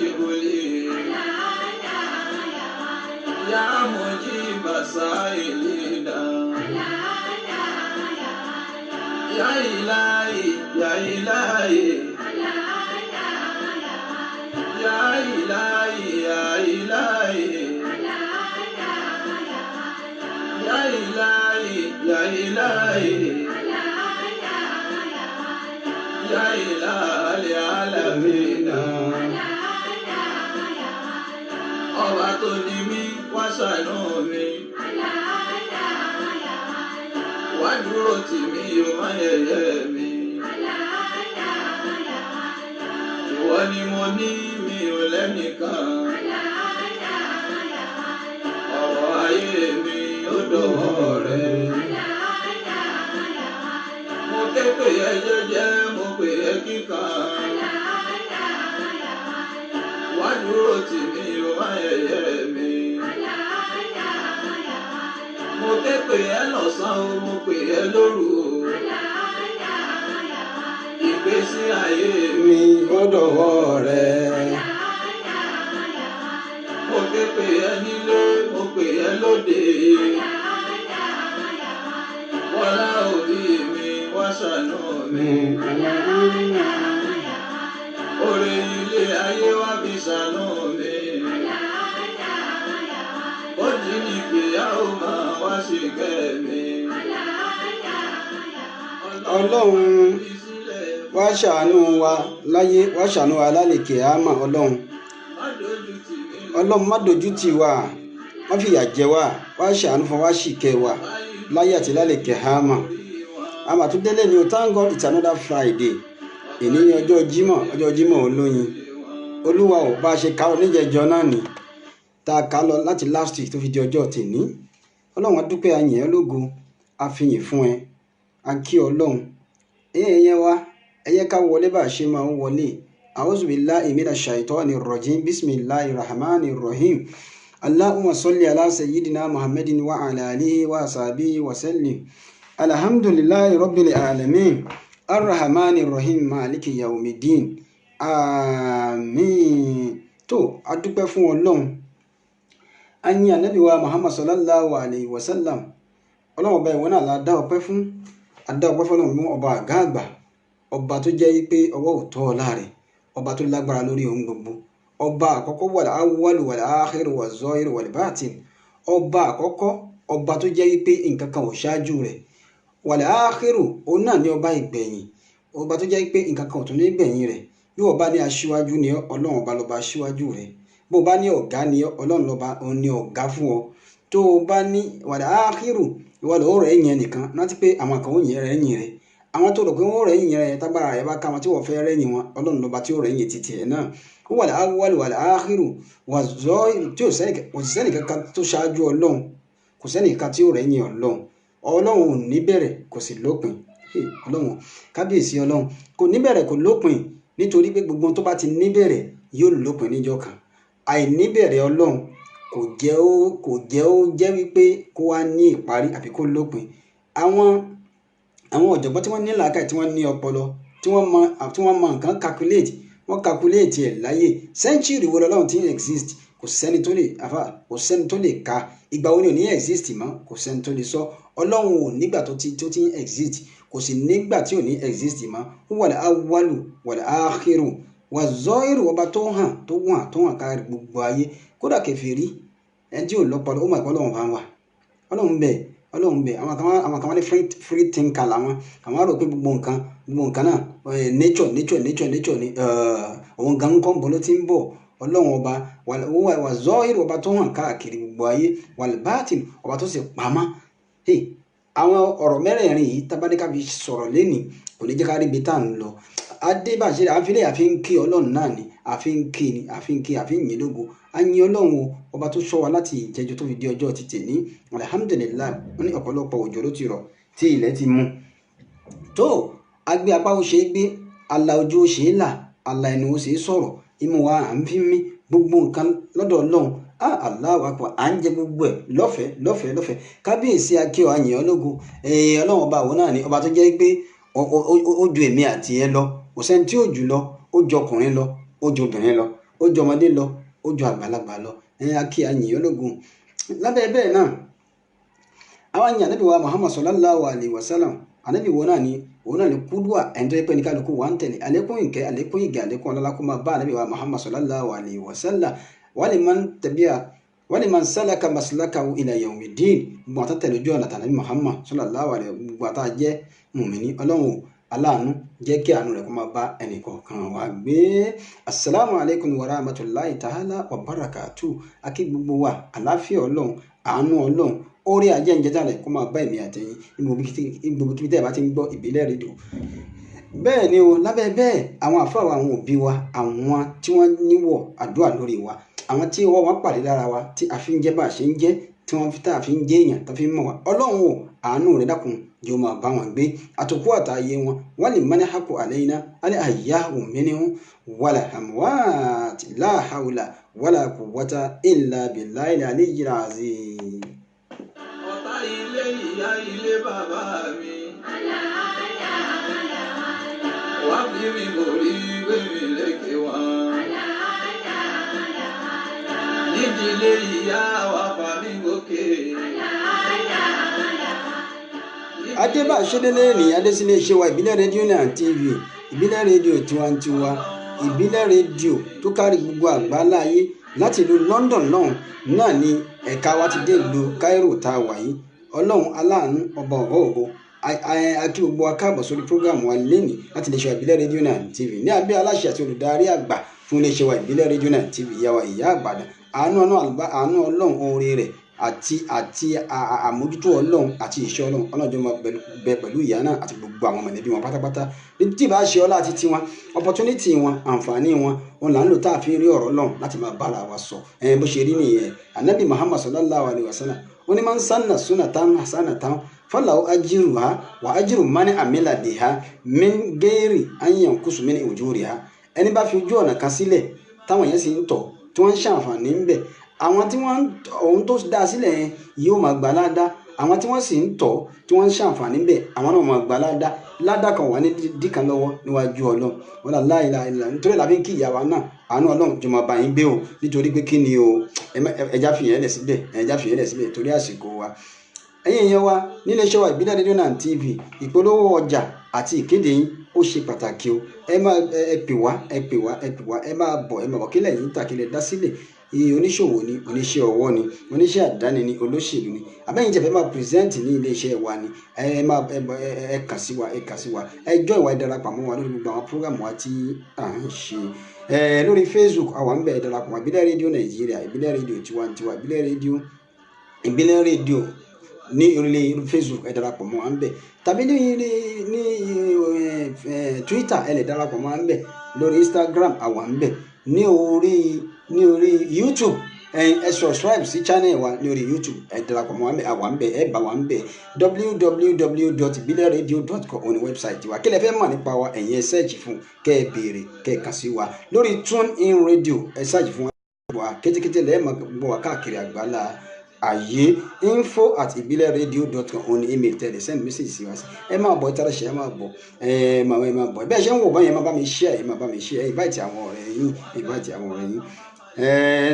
مجيب لي يا مجيب سائلنا يا إلهي يا إلهي يا إلهي يا إلهي يا إلهي يا إلهي يا إله العالمين ọba tó ní mí wá ṣàánú mi wá dúró tì mí o má yẹ̀yẹ́ mi ìwọ ni mo ní mi ò lẹ́nìkan ọ̀rọ̀ ayé mi ó dọ̀wọ́ rẹ mo ké pè ẹ́ jẹ́jẹ́ mo pè ẹ́ kíkan wá dúró tì mí o má yẹ̀yẹ́ mi mo ké pè ẹ́ lọ́sàn o mo pè ẹ́ lóru o ìgbésí ayé mi ó dọ̀wọ́ rẹ mo ké pè ẹ́ nílé mo pè ẹ́ lóde wọlá òbí mi wá ṣàánú mi oore ilé ayé wá fi ṣàánú mi ó jí ní ìgbéyàwó máa wá sí kẹ́ mi ọlọ́run wá ṣàánú wa láyé wá ṣàánú wa lálẹ́kẹ̀ àmà ọlọ́run má dojú tì wá má fìyà jẹ wá wá ṣàánú fún wa ṣìkẹ́ wa láyé àti lálẹ́kẹ̀ àmà àmà tó délé ni o thank God it's another Friday èní ní ọjọ́ Jímọ̀ olóyin olúwa ò bá ṣe ká oníjẹjọ náà ni tá a kà lọ láti last week tó fi di ọjọ́ tèní ọlọ́run a dúpẹ́ a yìn ẹ́ lógo a fi yìn fún ẹ a kí ọlọ́run ẹ̀yẹ wa ẹ̀yẹ ká wọlé bá a ṣe máa ń wọlé a'udhu billahi minash shaitani rrajim bismillahir rahmanir rahim allahumma salli ala sayyidina muhammadin wa ala alihi wa sahbihi wa sallim alhamdulillahi rabbil alamin arrahmanir rahim maliki yawmiddin àmín. Tó a dúpẹ́ fún ọlọ́run a yìn ànábì wa muhammad sallallahu alayhi wa sallam ọlọ́run ọba ìwọ náà la dá ọpẹ́ fún adá ọpẹ́ fún ọlọ́run ọba àgá àgbà ọba tó jẹ́ pé ọwọ́ ò tọ́ ọ láre ọba tó lágbára lórí ohun gbogbo ọba àkọ́kọ́ wal awwalu wal akhiru waz zahiru wal batin ọba àkọ́kọ́ ọba tó jẹ́ pé nǹkan kan ò ṣáájú rẹ̀ wal akhiru òun náà ní ọba ìgbẹ̀yìn ọba tó jẹ́ pé nǹkan kan ò tún ní gbẹ̀yìn rẹ̀ bí wọ́n bá ní aṣíwájú ni ọlọ́run ọba lọ́ba aṣíwájú rẹ̀ bó bá ní ọ̀gá ni ọlọ́run lọ́ba òun ní ọ̀gá fún ọ tó o bá ní wal akhiru ìwọ lọ́wọ́ rẹ̀ yẹn nìkan láti pé àwọn kan ó yẹn rẹ̀ yìn rẹ̀ àwọn tó rò pé wọ́n rẹ̀ yìn rẹ̀ tágbára rẹ̀ bá ká wọn tí wọ́n fẹ́ rẹ̀ yìn wọn ọlọ́run lọ́ba tí ó rẹ̀ yìn títì ẹ̀ náà ó wal awwal wal akhiru waz zahiru tí ò sẹ́ni kankan tó ṣáájú ọlọ́run kò sẹ́ni kankan tí ó rẹ̀ yìn ọlọ́run ò ní bẹ̀rẹ̀ kò sì lópin ọlọ́run kábíyèsí ọlọ́run kò ní bẹ̀rẹ̀ kò lópin nítorí pé gbogbo tó bá ti ní bẹ̀rẹ̀ yóò lópin níjọ́ kan àìní bẹ̀rẹ̀ ọlọ́run kò jẹ́ ó jẹ́ wípé kó wá ní ìparí àbí kó lópin àwọn ọ̀jọ̀gbọ́n tí wọ́n ní làákàyè tí wọ́n ní ọpọlọ tí wọ́n mọ nǹkan calculate wọ́n calculate ẹ̀ láyé century wo lọ́lọ́run tí ń exist kò sẹ́ni tó lè ka ìgbà wo ni ò ní exist mọ́ kò sẹ́ni tó lè sọ ọlọ́run ò nígbà tó ti ń exist kò sì nígbà tí ò ní exist mọ́ wal awwalu wal akhiru waz zahiru ọba tó hàn kárí gbogbo ayé kódà kèfèrí ẹni tí ò lọ́pọlọ ó mọ̀ ẹ̀kọ́ ọlọ́run bá ń wà ọlọ́run bẹ̀ àwọn kan wá ní free thinker làwọn àwọn rò pé gbogbo nǹkan náà nature ni òun gan kọ́ ń bọ̀ ló ti ń bọ̀ ọlọ́run ọba wà zọ́ọ̀hìrì ọba tó hàn káàkiri gbogbo ayé wal batin ọba tó sì pamọ́ àwọn ọ̀rọ̀ mẹ́rẹ̀ẹ̀rin yìí tábàdíkà fi sọ̀rọ̀ lẹ́nìí kò ní jẹ́ ká rí ibi tá à ń lọ adébàṣẹ àfilẹ̀ àfi ń kí ọlọ́run náà ni àfi ń yìn lógo a yìn ọlọ́run ọba tó ṣọ́ wa láti ìjẹjọ tó fi di ọjọ́ ti tèní alhamdulilayi wọn ní ọ̀pọ̀lọpọ̀ òjò ló ti rọ̀ tí ilẹ̀ ti mú tó agbé apá ó ṣe é gbé ala ojú ó ṣe é là ala ẹnu ó ṣe é sọ̀rọ̀ imú wa à ń fi mí gbogbo nǹkan lọ́dọ̀ ọlọ́run Allahu akbar à ń jẹ gbogbo ẹ̀ lọ́fẹ̀ẹ́ kábíyèsí akíọ̀ àyìn ológo ọlọ́run ọba àwọn náà ni ọba tó jẹ́ pé ó ju èmi àti ẹ lọ kò sẹ́ni tí ó jù lọ ó ju ọkùnrin lọ ó ju obìnrin lọ ó jọ ọmọdé lọ ó jọ àgbàlagbà lọ akí àyìn ológun lábẹ́ bẹ́ẹ̀ náà àwọn àyìn ànábì wa Muhammad sallallahu alayhi wa sallam ànábì wọn náà ni òun náà ni kúdùà ẹni tó yẹ pé ní kálukú wà ń tẹ̀lé àlékún ìkẹ́ àlékún ìgẹ̀ àlékún ọlọ́lá kó máa bá ànábì wa Muhammad sallallahu alayhi wa sallam waliman salaka maslakahu ila yawmiddin gbogbo àtà tẹ̀lé ojú ọ̀nà tànábì Muhammad sallallahu alayhi gbogbo àtà jẹ́ mùmíní ọlọ́run aláàánú jẹ́ kí àánú rẹ̀ kó máa bá ẹnì kọ̀ọ̀kan wa gbé. Assalamu alaikum wa rahmatullahi ta'ala wa barakatuh akí gbogbo wa àláfíà ọlọ́run àánú ọlọ́run orí ajé ń jẹjá rẹ̀ kó máa bá ẹ̀mí àtẹ̀yìn gbogbo kíbi tẹ́ ẹ bá ti ń gbọ́ ìbílẹ̀ rédíò. bẹ́ẹ̀ ni o lábẹ́ bẹ́ẹ̀ àwọn àfáà wa àwọn òbí wa àwọn tí wọ́n níwọ̀ àdúrà lórí wa àwọn tí ọwọ́ wọn pàdé lára wa tí a fi ń jẹ́ bá a ṣe ń jẹ́ tí wọ́n tá a fi ń jẹ́ èèyàn tó fi ń mọ̀ wá ọlọ́run o àánú rẹ̀ dákun yóò máa bá wọn gbé àtòkú àtàyè wọn wọ́n lè mọ́ni hako àlẹ́yìnà alẹ́ àyà òmìnirun wàlà àmúwàtì láhàwùlà wàlà quwwata illa billahi aliyyil azim. ọ̀tá ilé ìyá ilé bàbá mi wá bí mi borí gbẹ̀mí lékè wá nídìílé ìyá wa fà mí gòkè. adébáṣedélé ní adésílẹ̀ iṣẹ́ wa ìbílẹ̀ rédíò náà TV ìbílẹ̀ rédíò tiwantiwa ìbílẹ̀ rédíò tó kárí gbogbo àgbáláyé láti ìlú London náà ni ẹ̀ka wa ti dé ìlú Cairo tá a wà yìí ọlọ́run aláàánú ọba ọ̀gọ́ akí gbogbo akáàbọ̀ sórí prógrámù wa lẹ́nìí láti lè ṣe wa ìbílẹ̀ rédíò náà TV ní abẹ́ aláṣẹ àti olùdarí àgbà fún iléeṣẹ́ wa ìbílẹ̀ rédíò náà TV ìyá wa ìyá àgbàdàn àánú ọlọ́run oore rẹ̀ àti àmójútó ọlọ́run àti ìṣọ́ ọlọ́run jọ máa bẹ pẹ̀lú ìyá náà àti gbogbo àwọn mọ̀lẹ́bí wọn pátápátá tí bá ṣe ọlá àti tiwọn opportunity wọn àǹfààní wọn là ń lò tá a fi rí ọ̀rọ̀ ọlọ́run láti máa bára wa sọ bó ṣe rí nìyẹn anabi Muhammad sallallahu alayhi wa sallam ó ní man sanna sunnatan hasanatan falahu ajruha wa ajru man amila biha min ghairi an yanqusu min ujuriha ẹni bá fi ojú ọ̀nà kan sílẹ̀ táwọn yẹn sì ń tọ̀ tí wọ́n ń ṣàǹfààní ń bẹ̀ àwọn tí wọ́n ohun tó dá sílẹ̀ yẹn yóò máa gbà ládá àwọn tí wọ́n sì ń tọ̀ tí wọ́n ń ṣàǹfààní ń bẹ̀ àwọn náà máa gbà ládá kan wà ní díkan lọ́wọ́ níwájú ọlọ́run wọn là láìla ìlà nítorí làbí kí ìyàwó náà àánú ọlọ́run jọ máa bá yín gbé o nítorí pé kí ni o ẹja fìyẹn lẹ̀ síbẹ̀ torí àsìkò wa ẹ̀yin èèyàn wa nílé iṣẹ́ wa ìbílẹ̀ rédíò náà TV ìpolówó ọjà àti ìkéde yín ó ṣe pàtàkì o ẹ pè wá ẹ máa bọ̀ kílẹ̀ yín tàkìlẹ̀ dá sílẹ̀ oníṣòwò ni oníṣẹ́ ọwọ́ ni oníṣẹ́ àdáni ni olóṣèlú ni àbẹ́yìn jẹ́fẹ́ máa pírẹsẹ́ǹtì ní iléeṣẹ́ wa ni ẹ kàn sí wa ẹ jọ ìwà ìdarapọ̀ mọ́ wa lórí gbogbo àwọn prógrámù wa tí à ń ṣe lórí Facebook àwọn ń bẹ̀ ìdarapọ̀ mọ́ ìbílẹ̀ rédíò Nàìjíríà ìbílẹ̀ rédíò tiwantiwa ìbílẹ̀ rédíò ní orílẹ̀ Facebook ẹ darapọ̀ mọ́ wa ń bẹ̀ tàbí ní Twitter ẹ lè darapọ̀ mọ́ wa ń bẹ̀ lórí Instagram àwa ń bẹ̀ ní orí YouTube ẹ subscribe sí channel wa ní orí YouTube ẹ darapọ̀ mọ́ àwa ń bẹ̀ ẹ bá wa ń bẹ̀ www.ibileradio.com òní website wa kí lẹ fẹ́ mọ̀ nípa wa ẹ̀yin ẹ search fún kẹ́ ẹ béèrè kẹ́ ẹ kàn sí wa lórí TuneIn Radio ẹ search fún wa kétékété lẹ́ẹ̀ máa gbọ́ wa káàkiri àgbálá ayé info@ibileradio.com òní email tẹ̀lé send message sí wa sí ẹ máa bọ̀ ìtara ṣe ẹ máa bọ̀ bẹ́ẹ̀ ṣe ń wò bọ́ yẹn ẹ máa bá mi share invite àwọn ọ̀rẹ́ yín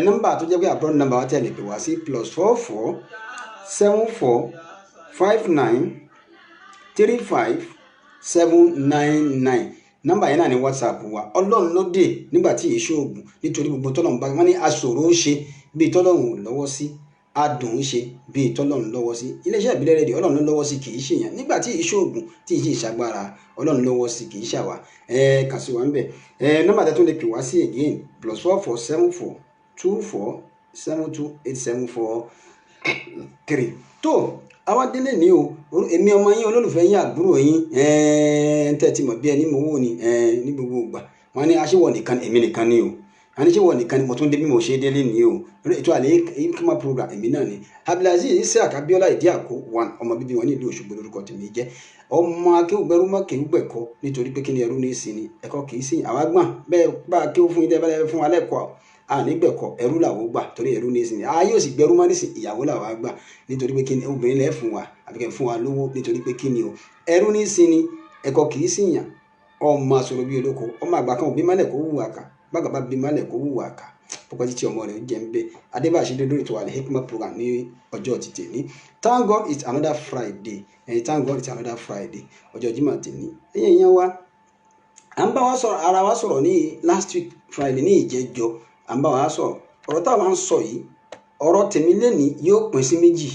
nọ́mbà tó jẹ́ pé àbúrò nọ́mbà wa tẹ̀lé pé wá sí +44 74 59 35 799 nọ́mbà yẹn náà ní WhatsApp wa ọlọ́run ló dé nígbà tí èso oògùn nítorí gbogbo tọ́lọ́run bá wọn ní aṣòro ó ṣe bíi tọ́lọ́run ò lọ́wọ́ sí adùn ń ṣe bíi tọ́lọ́run lọ́wọ́ sí iléeṣẹ́ ìbílẹ̀ rédíò ọlọ́run ló lọ́wọ́ sí kì í ṣèyàn nígbà tí ìṣòògùn tí ì ṣe ìṣàgbára ọlọ́run lọ́wọ́ sí kì í ṣàwà kàn sí wa ń bẹ̀ nọ́mbà tẹ́ tó lè pè wá sí again +44 74 24 72 8743 tó àwa délé ní o èmi ọmọ yín olólùfẹ́ yín àbúrò yín tẹ́ ti mọ̀ bí ẹni mọ̀ wò ní ní gbogbo ìgbà wọn ní aṣẹ́wọ̀ nìkan èmi nìkan ní o aníṣẹ́wọ̀ nìkan ni mo tún dé bí mo ṣe délé ní o ètò àlẹ́ ìkímà program èmi náà ni Abdulaziz Isiaq Abiola Ìdíàkó 1 ọmọ bíbí wọn ní ìlú Òṣogbo lórúkọ tèmi jẹ́ ọmọ akéwùgbẹ́rú mọ́ kéwùgbẹ̀kọ́ nítorí pé kí ni ẹrú ní ìsìn ni ẹ̀kọ́ kì í sìn àwa gbọ́n bẹ́ẹ̀ bá kéwù fún ilé bẹ́ẹ̀ fún alẹ́ kọ́ ànígbẹ̀kọ́ ẹrú làwọ̀ gbà torí ẹrú ní ìsìn ayé ò sì gbẹrú mọ́ nísìn ìyàwó làwọ̀ gbà nítorí pé kí ni obìnrin lẹ́ fún wa àbíkẹ́ fún wa lówó nítorí pé kí ni o ẹrú ní ìsìn ni ẹ̀kọ́ kì í sìn yàn ọmọ àsọ̀rọ̀ bíi olóko ọmọ àgbà kan òbí mọ́lẹ̀ kó wù àkà bága bá bí malẹ̀ kó wùwà ká púpọ̀ títí ọmọ rẹ̀ jẹ́ ń bẹ́ adébáṣe dé lórí ètò Al-Hikmat program ní ọjọ́ ti tèmi. Thank God it's another Friday thank God it's another Friday ọjọ́ Jímọ̀ tèmi. ẹ̀yìn èèyàn wa à ń bá wa sọ̀rọ̀ ara wa sọ̀rọ̀ ní last week Friday ní ìjẹ́jọ́ à ń bá wa sọ̀rọ̀ ọ̀rọ̀ táwa ń sọ yìí ọ̀rọ̀ tèmi lẹ́ni yóò pín sí méjì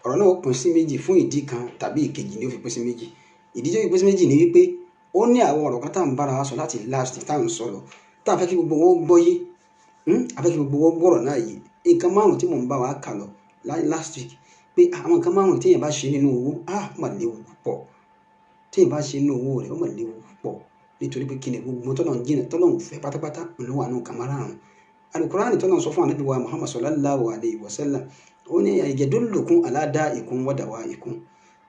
ọ̀rọ̀ náà ó pín sí méjì fún ìdí kan tàbí ìkejì ni ó fi pín sí méjì ìdí tó fi pín sí méjì ni wípé ó ní àwọn ọ̀rọ̀ kan tá à ń bára wa sọ láti last tá à ń sọ̀rọ̀ tá a fẹ́ kí gbogbo wọn gbọ́yé a fẹ́ kí gbogbo wọn gbọ́rọ̀ náà yìí nǹkan márùn-ún tí mò ń bá wa kà lọ last week pé àwọn nǹkan márùn-ún téèyàn bá ṣe nínú owó ó mà léwu púpọ̀ téèyàn bá ṣe nínú owó rẹ̀ ó mà léwu púpọ̀ nítorí pé kí ni gbogbo tọ́lọ́run fẹ́ pátápátá ló wà nínú nǹkan márùn-ún Al-Qur'ani tọ́lọ́run sọ fún Ànábì wa Muhammad sallallahu alayhi wa sallam ó ní yadullukum ala da'ikum wa dawa'ikum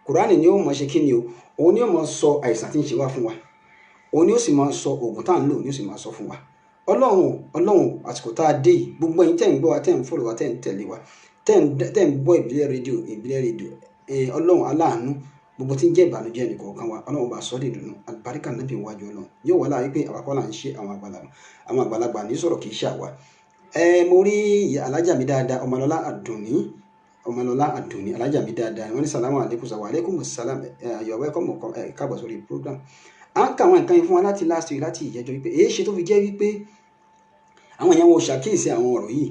Qur'ani ni ó mọ̀ ṣe kí ni o òun ni ó mọ̀ sọ àìsàn tí ń ṣe wá fún wa òun ni ó sì máa sọ oògùn tá à ń lò ni ó sì máa sọ fún wa ọlọ́run àsìkò tá a dé yìí gbogbo ẹ̀yin tẹ́ ń gbọ́ wa tẹ́ ń fọ́lọ̀ wa tẹ́ ń tẹ̀lé wa tẹ́ ń gbọ́ ìbílẹ̀ rédíò ọlọ́run aláàánú gbogbo tí ń jẹ́ ìbànújẹ́ nìkọ̀ọ̀kan wa ọlọ́run bá sọ ọ́ dìdùnnú àlùbáríkà náà bí wájú ọlọ́run yóò wá láàyè pé àwàkọ́ là ń ṣe àwọn àgbàlagbà ní sọ̀rọ̀ kì í ṣàwà. mo rí alájà mi dáadáa ọmọlọ́lá àdùnní alájà mi dáadáa wọ́n ní sàlámù àlékún sàwà àlékún sàlámù you're welcome káàbọ̀ sórí program. à ń ka àwọn nǹkan yẹn fún wa láti last week láti ìjẹ́jọ́ wípé èyí ṣe tó fi jẹ́ wípé àwọn èèyàn wọn ò ṣàkíyèsí àwọn ọ̀rọ̀ yìí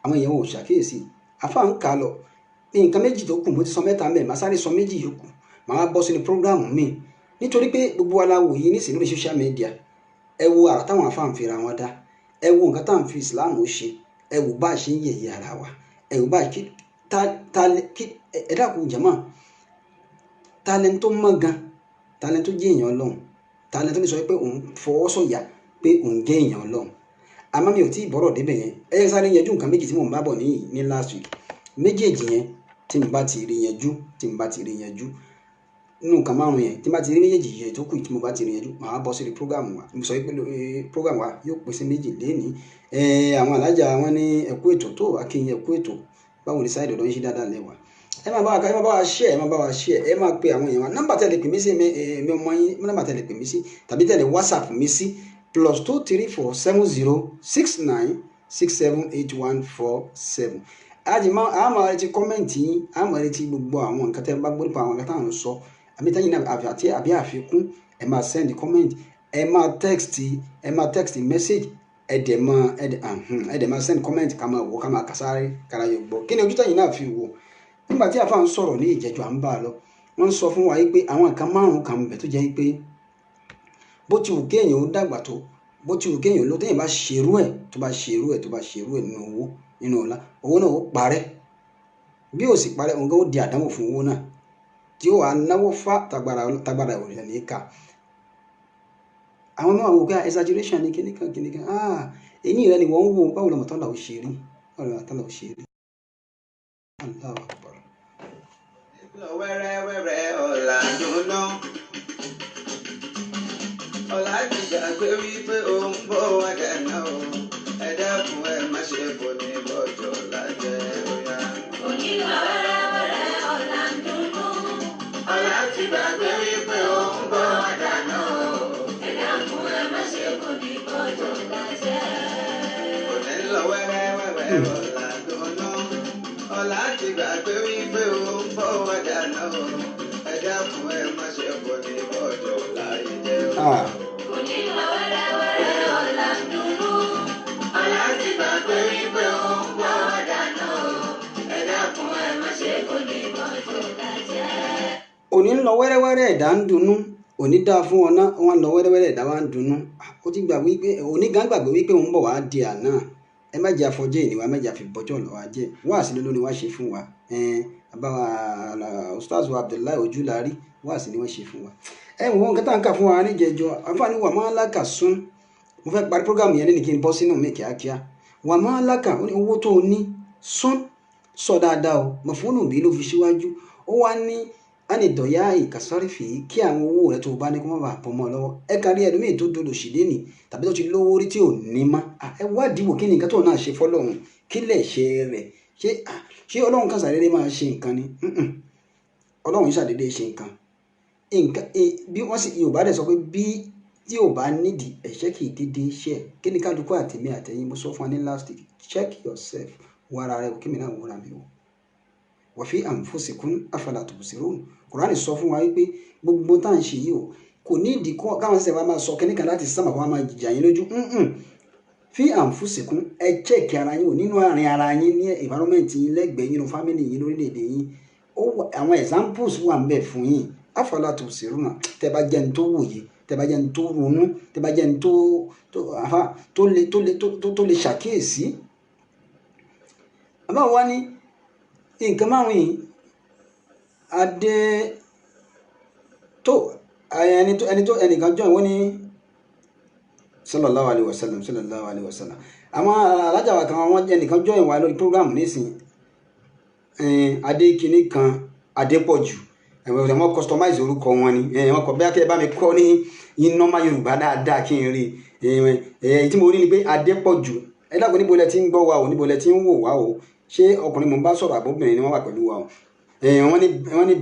àwọn èèyàn wọn ò ṣàkíyèsí afá ń kà lọ nǹkan méjì tó kù mo ti sọ mẹ́ta mẹ́ẹ̀ má sáré sọ méjì yòókù màá wá bọ́ sínú prógráàmù mi nítorí pé gbogbo wa la wò yìí nísìnyí lórí social media ẹ wo àrà táwọn afá ń fira wọn dá ẹ wo nǹkan táwọn fi Islam ó ṣe ẹ wo bá a ṣe ń yẹ̀yẹ́ ara wa ẹ wo bá a ẹ dákun jàmáà talent tó mọ̀ gan talent tó jẹ́ èèyàn Ọlọ́run talent tó lè sọ pé òun fọwọ́ sọ̀yà pé òun jẹ́ èèyàn Ọlọ́run àmọ́ mi ò tí ì bọ́rọ̀ débẹ̀ yẹn ẹ yẹ sáré yanjú nǹkan méjì tí mò ń bá bọ̀ ní last week méjèèjì yẹn tí n bá ti rí yanjú nínú nǹkan márùn yẹn tí n bá ti rí méjèèjì yẹn tó kù tí mo bá ti rí yanjú màá bọ́ sí program wa mo sọ pé program wa yóò pín sí méjì lénìí àwọn alájà wọn ní ẹkú ètò tó akínyìn ẹkú ètò báwo ni sáyẹ̀dọ̀ ló ń ṣe dáadáa lẹ́wà ẹ máa bá wa share ẹ máa pe àwọn èèyàn wa nọ́mbà tẹ̀lé pè mí sí mi ọmọ yín nọ́mbà tẹ̀lé pè mí sí tàbí tẹ̀lé WhatsApp mi sí +2347069678147 àmọ́ ẹ ti kọ́mẹ̀ntì yín àmọ́ ẹ ti gbogbo àwọn nǹkan tẹ́ ẹ bá gbọ́ nípa àwọn nǹkan táwọn sọ àbítẹ́yìn náà àbí àfikún ẹ máa send comment ẹ máa text message ẹ dẹ̀ máa send comment ká máa wò ká máa kásáré kára yóò gbọ́ kí ni ojú tẹ̀yìn náà fi wò nígbà tí àfa ń sọ̀rọ̀ ní ìjẹ́jọ́ à ń bá a lọ wọ́n sọ fún wa pé àwọn nǹkan márùn-ún kan bẹ̀ tó jẹ́ pé bó ti wù kéèyàn ó dàgbà tó bó ti wù kéèyàn ló téèyàn bá ṣerú ẹ̀ nínú ọ̀la owó náà ó parẹ́ bí ó sì parẹ́ òun gan ó di àdánwò fún owó náà tí ó wà náwó fá tagbára òrìṣà ní ká àwọn náà wò pé exaggeration ní kíníkan èyí rẹ ni wọ́n ń wò báwo lọ́mọ tọ́lá ò ṣe rí Allahu Akbar. wẹ́rẹ́wẹ́rẹ́ ọ̀la dúná ọ̀la jìjà pé wípé ó ń bọ̀ wá dáná o ẹ dákun ẹ má ṣe bò ní bọ́jọ́ lájẹ́ óyá. onílà wẹ́rẹ́wẹ́rẹ́ ọ̀la dúná ọ̀la ti gbàgbé wípé ó ń bọ̀ wá dáná o ẹ dákun ẹ má ṣe bò ní bọ́jọ́ lájẹ́. onílà wẹ́rẹ́wẹ́rẹ́ ọ̀la dúná ọ̀la ti gbàgbé wípé ó ń bọ̀ wá dáná o ẹ dákun ẹ má ṣe bò ní bọ́jọ́ lájẹ́. onílà wẹ́rẹ́wẹ́rẹ́ ọ̀la dúná ọ̀la ti gbàgbé wípé ó ń bọ̀ wá dáná o ẹ dákun ẹ má ṣe bò ní bọ́jọ́ lájẹ́. òní ń lọ wẹ́rẹ́wẹ́rẹ́ ẹ̀dá ń dunnú òní dáa fún ọ náà wọn lọ wẹ́rẹ́wẹ́rẹ́ ẹ̀dá wa ń dunnú ó ti gbàgbé wípé òní gan gbàgbé wípé òun bọ̀ wá di àná ẹ má jẹ́ àfọjẹ́ ìníwá má jẹ́ àfibọ́jọ́ lọ́wọ́ ajẹ́ wá sí lónìí wá ṣe fún wa àbáwá Ustaz wa Abdullahi Ojúlárí wá sí ni wọ́n ṣe fún wa ẹ wọ́n nǹkan tá à ń kà fún wa níjẹ̀jọ́ àǹfààní wà máa lákà sún mo fẹ́ parí prógámù yẹn ní kí n bọ́ sínú mi kíákíá wà máa lákà ó ní owó tó o ní sún sọ dáadáa o mọ̀fóònù bí ló fi síwájú ó wá ní ánìdọ̀yà ìkàsọ́rìfì kí àwọn owó rẹ tó o bá ní kó má bàa pọ̀ mọ́ ọ lọ́wọ́ ẹ kárí ẹlòmíì tó dodo sí lẹ́nì tàbí tó ti lówó rí tí ò ní má ẹ wádìí wò kí ni nǹkan tó náà ṣe fọlọ́run kí lè ṣe rẹ̀ ṣé ọlọ́run kan ṣàdédé máa ṣe nǹkan ni ọlọ́run yìí ṣàdédé ṣe nǹkan bí wọ́n sì Yorùbá dẹ̀ sọ pé bí tí ò bá nídìí ẹ̀ṣẹ̀ kì í dédé ṣẹ̀. Kí ni kálukú àtèmi àtẹ̀yin mo sọ fún wa ní last week, check yourself, wo ara rẹ, kí mi náà wúra mi wò. Wa fi anfusikum afala tubsirun. Kùránì sọ fún wa wípé gbogbo tá à ń ṣe yìí o kò ní ìdí káwọn ṣẹ̀ṣẹ̀ wá máa sọ kíníkan láti sánmà kó wá máa jìjà yín lójú. Fi anfusikum, ẹ check ara yín o nínú àárín ara yín, ní environment yín, lẹ́gbẹ̀ẹ́ yín, nínú family yín, lórílẹ̀‐èdè yín. Àwọn examples wà ń bẹ fún yín. Afala tubsirun, tẹ́ bá jẹ́ ní tó wòye, tẹ́ bá jẹ́ ní tó ronú, tẹ́ bá jẹ́ ní tó lè ṣàkíyèsí. Àbá wa ní nǹkan márùn-ún yìí adé tó ẹnìkan jọ ìwọ́n ní sallallahu alaihi wasallam. Àwọn alájà wa kan wọ́n ẹnìkan jọ ìwà lórí program nísìn adé kìíní kan Adépọ̀jù, wọ́n customize orúkọ wọn ni wọ́n kọ bí akẹ́ bá mi kọ́ ní normal Yorùbá dáadáa kí n rí tí mo rí ni pé Adépọ̀jù. Ẹ dákun níbo lẹ ti ń gbọ́ wa o, níbo lẹ ti ń wò wá o, ṣé ọkùnrin mo ń bá sọ̀rọ̀ àbóbìnrin ni wọ́n wà pẹ̀lú wa o. wọ́n ní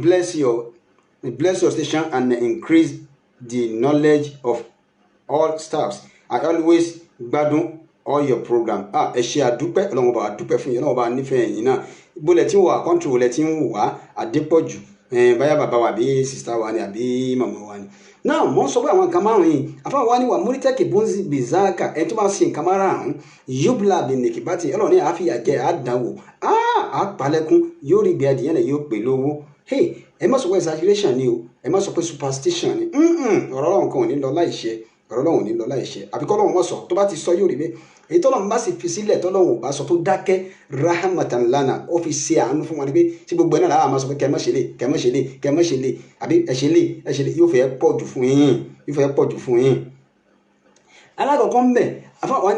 bless your station and increase the knowledge of all staffs. I always gbádùn all your program. Ẹ ṣé àdúpẹ́, Ọlọ́run bá dúpẹ́ fún yín, Ọlọ́run bá nífẹ̀ẹ́ yín náà. Ibo lẹ ti ń wà, country wo lẹ ti ń wò wá, Adépọ̀jù báyà bàbá wa àbí sister wa ni àbí màmá wa ni. Náà mo sọ pé àwọn nǹkan márùn-ún yìí àfáà wa ni wà múrítẹ́kì bóńsì bìzáàkà ẹni tó bá ṣe nǹkan márùn-ún yóbùlà bìnìkì bá ti Ọlọ́run ní àáfíà jẹ́ àdánwò àpalẹ́kún yóò rí ìgbé adìyẹn náà yóò pè lówó. Ẹ má sọ pé exaggeration ni o, ẹ má sọ pé superstition ni. Ọ̀rọ̀ Ọlọ́run kan ò ní lọ láìṣẹ, ọ̀rọ̀ Ọlọ́run ò ní lọ láìṣẹ, àbíkọ́ Ọlọ́run mọ̀ sọ tó bá ti sọ yóò rí bẹ́ẹ̀. Èyí tọ́lọ́run bá sì fi sílẹ̀ tọ́lọ́run ò bá sọ tó dákẹ́ rahmatan lana, ó fi ṣe àánú fún wa ni pé tí gbogbo ẹ̀ náà làwọn máa sọ pé kẹ́ ẹ má ṣe lè, kẹ́ ẹ má ṣe lè, kẹ́ ẹ má ṣe lè, àbí ẹ ṣe lè, yóò fẹ́ pọ̀ jù fún yín, alákọ̀ọ́kọ́ ń bẹ̀ àfáwọn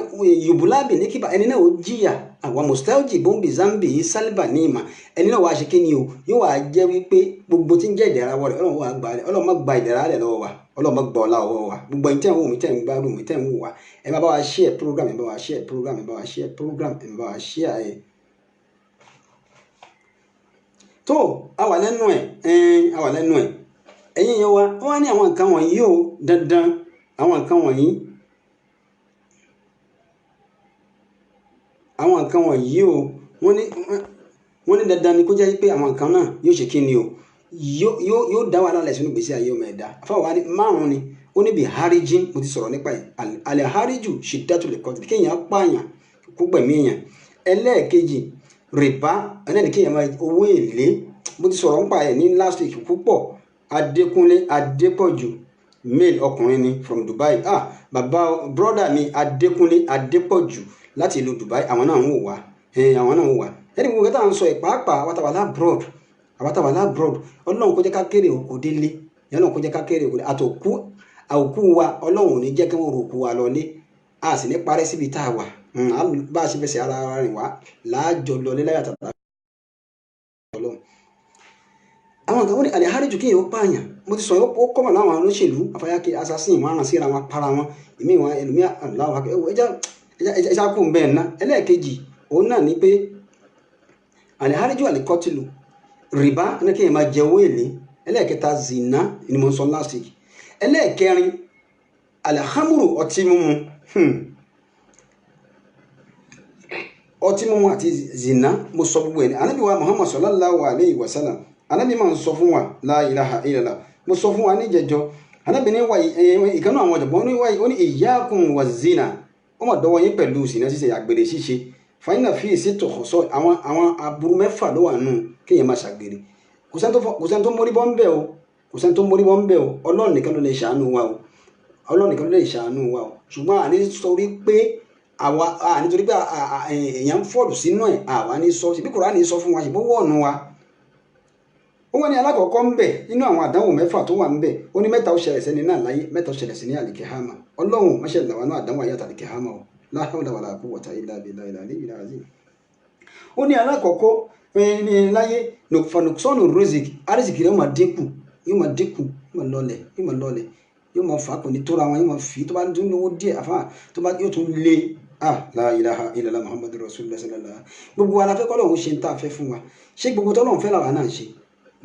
yòbùlábì ní kíba ẹni náà ó jìyà àwọn mùsítáòjì bóńbì zambi yìí sálíbà ní ìmà ẹni náà wàá ṣe kí ni o, yóò wàá jẹ́ wípé gbogbo tí ń jẹ́ ìdẹ̀ra wọ̀ rẹ̀ Ọlọ́run wàá gbà rẹ̀, Ọlọ́run má gba ìdẹ̀ra rẹ̀ lọ́wọ́ wa, Ọlọ́run má gba ọlá ọwọ́ wa. Gbogbo ẹni tẹ́ ń wò mí, tẹ́ ń gbádùn mi, tẹ́ ń wò wá, ẹ má bá wa share program, ẹ bá wa share program, ẹ bá wa share program, ẹ bá wa share ẹ. tó àwa lẹ́nu ẹ̀ ẹ̀yin yẹn wa wọ́n ní àwọn nǹkan wọ̀nyí o dandan, àwọn nǹkan wọ̀nyí o wọ́n ní dandan ni kó jẹ́ pé àwọn nǹkan náà yóò ṣe kí ni o, yóò dá wàhálà lẹ̀ sínú gbèsè ayé ọmọ ẹ̀dá. Àfáwà ní márùn-ún ni ó ní bí harijin, mo ti sọ̀rọ̀ nípa ẹ̀ alẹ́ hariju shiddatul qatl, kéèyàn pààyàn kó gbẹ̀mí èèyàn. Ẹlẹ́ẹ̀kejì rìbá, ẹlẹ́ni kéèyàn máa owó èlé, mo ti sọ̀rọ̀ nípa ẹ̀ ní last week púpọ̀. Adékúnlé Adépọ̀jù male ọkùnrin ni from Dubai. Bàbá brother mi Adékúnlé Adépọ̀jù láti ìlú Dubai, àwọn náà ń wò wá, ẹni gbogbo kẹta ń sọ ìpàápàá àwátàwà labroad, Ọlọ́run kó jẹ́ ká kéré òkú délé, Ọlọ́run kó jẹ́ ká kéré òkú délé, àtòkú wa Ọlọ́run ò ní jẹ́ kí wọ́n ròkú wa lọlé, a sì ní parẹ́ síbi tá a wà, bá a ṣe fẹsẹ̀ ara rìn wá láàjọ lọlé láyà tàbí Ọlọ́run. Àwọn nǹkan wọ́n ní àlẹ́ àríjù kí èèyàn pààyàn, mo ti sọ ó kọ́mọ̀ láwọn olóṣèlú àfáyákẹ́ assassin wọn àràn síra wọn para wọn, èmi wọn ẹlòmíà aláwọ̀ ẹja kú bẹ́ẹ̀ ná. Ẹlẹ́ẹ̀kejì òun náà ni pé àlẹ́ àríjù àlẹ́ kọ́tìlù rìbá ní kí èèyàn máa jẹ owó èlé. Ẹlẹ́ẹ̀kẹta zina ni mo sọ last week. Ẹlẹ́ẹ̀kẹrin alhamuru ọtí mímu àti zina, mo sọ gbogbo ẹ̀ ní Ànábì wa Muhammad sallallahu alayhi wa sallam. Ànábì máa ń sọ fún wa la ilaha illallah, mo sọ fún wa ní jẹjọ. Ànábì ní wáyé ìkànnì àwọn ọ̀jọ̀gbọ́n ní wáyé ó ní iyyakum wa zina, ó mà dọ́wọ́ yín pẹ̀lú zina ṣíṣe, àgbèrè ṣíṣe. Fàyínà fi ìsètò ọ̀sọ́ àwọn aburú mẹ́fà ló wà nù kéèyàn máa ṣàgbèrè. Kò sẹ́ni tó mórí bọ́ ń bẹ̀ o, Ọlọ́run nìkan ló lè ṣàánú wa o, ṣùgbọ́n àní sọrí pé nítorí pé èèyàn ń fọ́ọ̀lù sínú ẹ̀ àwa ní sọ, ṣebí Kùránì sọ fún wa, ṣebí ó wọ̀nù wa. Ó wọ́n ní alákọ̀ọ́kọ́ ń bẹ̀ nínú àwọn àdánwò mẹ́fà tó wà ń bẹ̀, ó ní mẹ́ta ó ṣẹlẹ̀ sẹ́ni náà láyé, mẹ́ta ó ṣẹlẹ̀ sí ní àlìkìhámà. Ọlọ́run má ṣe làwọn náà àdánwò ayé àtàlìkìhámà o, la hawla wala quwwata illa billahi al-aliyyil azim. Ó ní alákọ̀ọ́kọ́ ní láyé fanuksọ́nù rìsíkì, àrísìkì rẹ̀ yóò máa dínkù, yóò máa lọlẹ̀, yóò máa fà á kò ní tóra wọn, yóò máa fi tó bá tún lówó díẹ̀ àfáà tó bá yóò tún lé la ilaha illallah muhammadu rasulullah sallallahu. Gbogbo wa la fẹ́ k'Ọlọ́run ṣe ń tà fẹ́ fún wa, ṣé gbogbo t'Ọlọ́run fẹ́ làwa náà ṣe?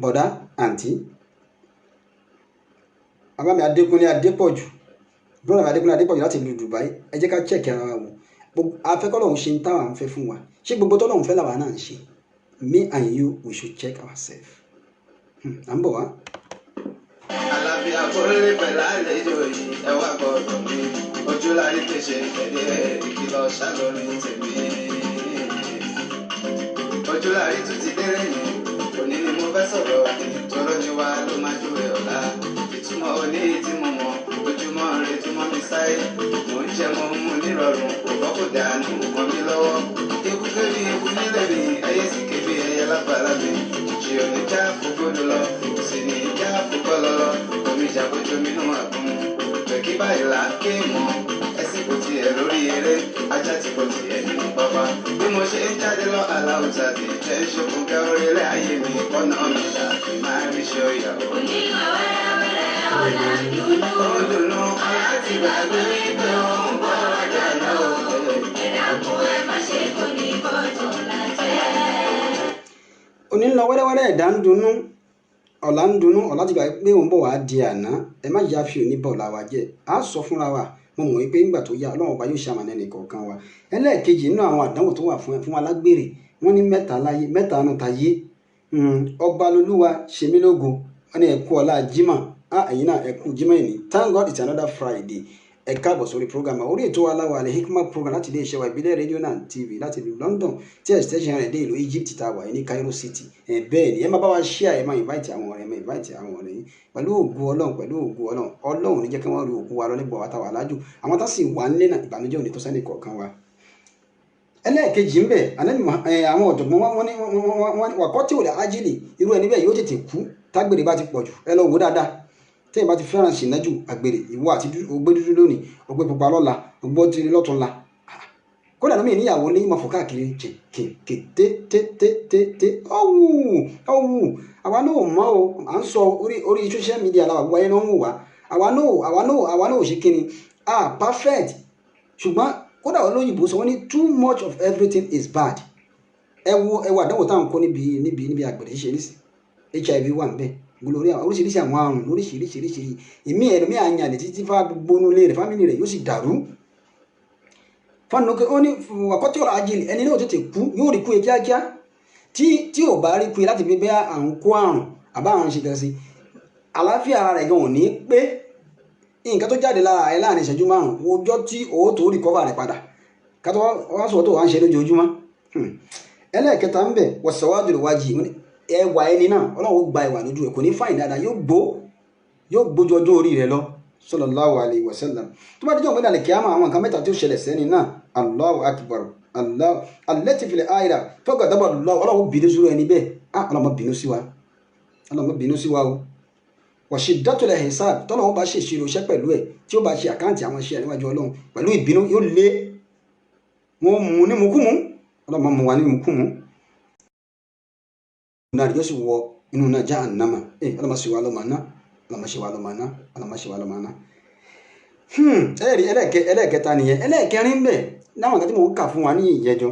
Bọ̀dá àǹtí bàbá mi Adékúnlé Adépọ̀jù brother Adékúnlé Adépọ̀jù láti ìlú Dubai ẹ jẹ́ ká check ara wa wò afẹ́kọ́ lọ́hún ṣe ń táwọn à ń fẹ́ fún wa ṣé gbogbo tọ́lọ́hún fẹ́ làwa náà ń ṣe me and you we should check ourselves. à ń bọ̀ wá. àlàáfíà kórè pẹ̀lú àlejò yìí ẹ wá gbọ́dọ̀ mi ojú láyé pèsè ìfẹ̀lẹ́ ìkìlọ̀ ṣàlórí tèmi. ojú láyé tún ti dérè ní òní ni mo fẹ́ sọ̀rọ̀ tọrọ ní wa ló máa júwe ọ̀la ìtumọ̀ òní tí mo mọ̀ ojúmọ́ rẹ túmọ̀ mi sáyé mò ń jẹ mo mú nírọ̀rùn kò fọ́ kò dànù mọ́ mi lọ́wọ́ ikú kébí ikú nílẹ̀ mi ẹyẹ sì kébí ẹyẹ lágbára mi ṣe òní já fògbódò lọ sì ní já fògbọ́ lọ́lọ́ omi ìjàgbójú mi nù àgùn pẹ̀kí báyìí là ń ké mọ́ ẹsìn kò tiẹ̀ lórí eré ajá tí kò tiẹ̀ ní pápá bí mo ṣe ń jáde lọ aláwùjá ti jẹ́ ṣokùn kẹ́ orílẹ̀ ayé mi kọ́nà mi là kí máa rí ṣe ìyàwó. onímọ̀ wẹ́rẹ́wẹ́rẹ́ ọ̀la dùnú. ó dùnú láti gbàgbé wípé ó ń bọ̀ ọjà náà ẹ̀dá kún ẹ má ṣe kò ní bọ́jọ́ lájẹ́. òní ń lọ wẹ́rẹ́wẹ́rẹ́ ẹ̀dá ń dunnú ọ̀la ń dunnú ọ̀la ti gbà pé òun bọ̀ wá di àná ẹ má yá fi òní bọ̀ làwà jẹ́ à á sọ fúnra wa mo mọ̀ pé nígbà tó yá ọlọ́run ọba yóò ṣàmàlẹ́ nìkọ̀ọ̀kan wa ẹlẹ́ẹ̀kejì nínú àwọn àdánwò tó wà fún alágbèrè wọ́n ní mẹ́ta láyé mẹ́ta náà tayé ọba lolúwa ṣemílógo wọ́n ní ẹ̀kú ọlá jimá ẹ̀yin náà ẹ̀kú jimá yìí ní thank God it's another Friday ẹ káàbọ̀ sórí program orí ètò aláwa Al Hikmat program láti ilé iṣẹ́ wa ìbílẹ̀ rédíò náà TV láti ìlú London tí extension rẹ̀ dé ìlú Egypt tá a wà ní Cairo City bẹ́ẹ̀ ni ẹ máa bá wa share ẹ máa invite àwọn ọ̀rẹ́ ẹ máa invite àwọn ọ̀rẹ́ yín pẹ̀lú ògùn Ọlọ́run ní jẹ́ kí wọ́n rí òkú wa lọ nígbà wa táwa lájú àwọn tá sì wà nílé náà ìbànújẹ́ òní tó sẹ́ni kọ̀ọ̀kan wa. ẹlẹ́ẹ̀kejì ń bẹ̀ àwọn ọ̀jọ̀gbọ́n wọn wàkọ́ tí ò lè ájílì irú ẹni bẹ́ẹ̀ yóò tètè kú tágbèrè bá ti pọ̀ jù ẹ lọ wò dáadáa tẹ́yìn bá ti fẹ́ràn ṣìnájú àgbèrè ìwọ àti ògbé dúdú lónìí ògbé pupa lọ́la ògbó tiri lọ́túnla kódà lómi ìníyàwó ní ìmọ̀ káàkiri tètè ọ̀wù àwa náà mọ́ o à ń sọ orí social media làwọn àgbáyé náà ń wò wá àwa náà ò ṣe kíni perfect ṣùgbọ́n kódà olóyìnbó sọ wọ́n ní too much of everything is bad ẹ wo àdánwò táwọn kọ́ níbi àgbèrè ṣe ní HIV wà ń bẹ́ẹ̀ gbólórí àwọn oríṣiríṣi àwọn àrùn lóríṣiríṣi ìmí ẹ̀rọmí àyàn lè títí fá gbónú lé rẹ̀ fámìlì rẹ̀ yóò sì dàrú fánukẹ́ ó ní wàkọ́tí ọ̀rọ̀ ajílì ẹni náà tètè kú yóò rí kú ẹ kíákíá tí ò bá rí kú láti fi bẹ́ àrùn kó àrùn àbá àrùn ṣe gẹ̀ẹ́sì àlàáfíà ara rẹ̀ gan ò ní pé nǹkan tó jáde lára rẹ̀ láàrin ìṣẹ́jú márùn-ún ọjọ́ tí ó tó rí kọ́fà rẹ̀ padà kátó wá sọ tó wá ń ṣe lójoojúmọ́ ẹlẹ́ẹ̀kẹta ń bẹ̀ wọ̀sọ̀wádìí lè wájì ẹwà ẹni náà ọlọ́run gba ẹwà lójú ẹ̀ kò ní fáìn dáadáa yóò gbójú ọjọ́ orí rẹ̀ lọ sallallahu alayhi wa sallam tó bá díjọ́ ìgbéda lè kí á mọ àwọn nǹkan mẹ́ta tí ó ṣẹlẹ̀ sẹ́ni náà Allahu akbar allati fil akhirah tó gàdábà ọlọ́run bínú sí ẹni bẹ́ẹ̀ ọlọ́run bínú sí wa o wa shiddatul hisab tọ́lọ́run bá ṣe ìṣirò iṣẹ́ pẹ̀lú ẹ̀ tí ó bá ṣe àkáǹtì àwọn iṣẹ́ níwájú ọlọ́run pẹ̀lú ìbínú yóò lé wọn mú ní mukúmú ọlọ́run mú wa ní mukúmú náà yóò sì wọ inú náà jahannama ọlọmọṣẹwà lọmọ ná ẹ̀rí ẹlẹ́ẹ̀kẹta nìyẹn ẹlẹ́ẹ̀kẹrin ń bẹ láwọn nǹkan tí mo ń kà fún wa ní ìjẹjọ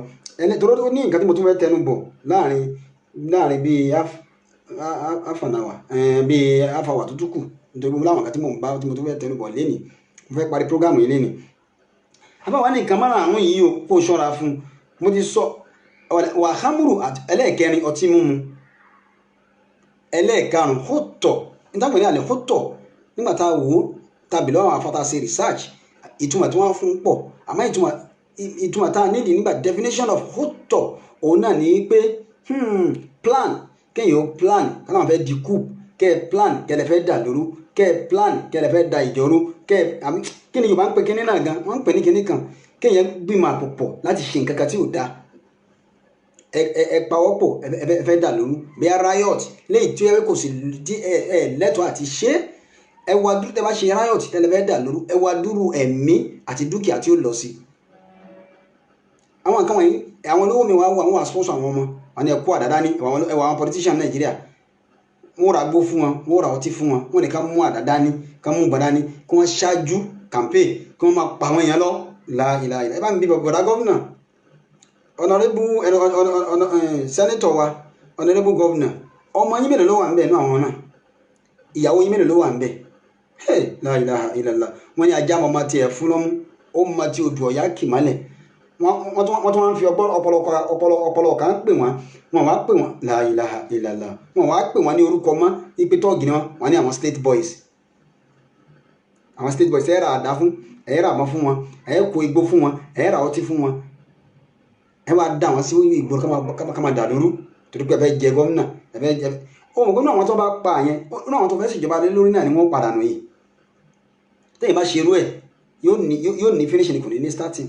torí ó ní nǹkan tí mo tún fẹ́ tẹnu bọ̀ láàrin bíi afanawa bíi afawa tó tún kù nítorí láwọn nǹkan tí mo tún fẹ́ tẹnu bọ̀ lénìí mo fẹ́ parí prógámù yìí lénìí àbáwá ní nǹkan márùn-ún yìí o kó ṣọ́ra fún mo ti sọ wàhámùrù ẹlẹ́ẹ̀kẹrin ọtí mímu ẹlẹ́ẹ̀karùn hótọ̀ nígbàgbọ́n ní àlẹ́ hótọ̀ nígbà tá a wò ó tàbí lọ́wọ́ àwọn afọ́tà ṣe research ìtumọ̀ tí wọ́n fún pọ̀ àmọ́ ìtumọ̀ tá a nídìí nígbà definition of hótọ̀ òun náà ní pé plan kéèyàn plan káwọn fẹ́ di coup kẹ́ ẹ plan kẹ́lẹ́ fẹ́ dà lóru kẹ́ ẹ plan kẹ́lẹ́ fẹ́ da ìjọ́rú kẹ́ ẹ àmì kí ni Yorùbá ń pè kíní náà gan wọ́n ń pè ní kíní kan kéèyàn gbìmọ̀ àpòpọ̀ láti ṣe nǹkan kan tí ò dáa ẹ pawọ́pọ̀ ẹ fẹ́ dà lóru bí a riot léyìí tí ẹ kò sì lẹ́tọ̀ọ́ àti ṣe ẹ wá dúró tẹ bá ṣe riot tẹ́lẹ̀ fẹ́ dà lóru ẹ wá dúró ẹ̀mí àti dúkìá tí ó lọ sí. àwọn nǹkan wọ̀nyí àwọn olówó mi wá wọ àwọn àspọ́sọ̀ àwọn ọmọ wọn ni ẹ kó àdá dání ẹwà àwọn politician Nàìjíríà wọn ra gbó fún wọn wọn ra ọtí fún wọn wọn ni ká mú àdá dání ká mú bàdá ní kí wọ́n ṣáájú campaign kí wọ́n máa pa àwọn èèyàn lọ láìláì ẹ bá ń bí bọ̀dá gọ́vnà sẹ́nẹ́tọ̀ wa honorable governor ọmọ yín mélòó ló wà ń bẹ̀ ní àwọn náà ìyàwó yín mélòó ló wà ń bẹ̀ la ilaha illallah wọ́n ní ajá mọ́ máa tiẹ̀ fún lọ́mú ó máa ti odò ọ̀yá kì mọ́lẹ̀ wọ́n tún wá ń fi ọpọlọ kan pè wọ́n wá pè wọ́n la ilaha illallah wọ́n wá pè wọ́n ní orúkọ mọ́ ipe tọ́ọ̀gì ni wọ́n ní àwọn state boys ẹ̀ ra àdá fún ẹ̀ ra àmọ́ fún wọn ẹ̀ kó igbó fún wọn ẹ̀ ra ọtí fún wọn ẹ̀ wá dá wọn sí ìgboro ká máa dà lóru torí pé ẹ fẹ́ jẹ gómìnà ẹ fẹ́ jẹ ohun gbọ́dọ̀ àwọn tó bá pa yẹn náà àwọn tó fẹ́ ṣèjọba lé lórí náà ni wọ́n padà nù yìí tẹ́yìn bá ṣerú ẹ̀ yóò ní finish ni kò ní starting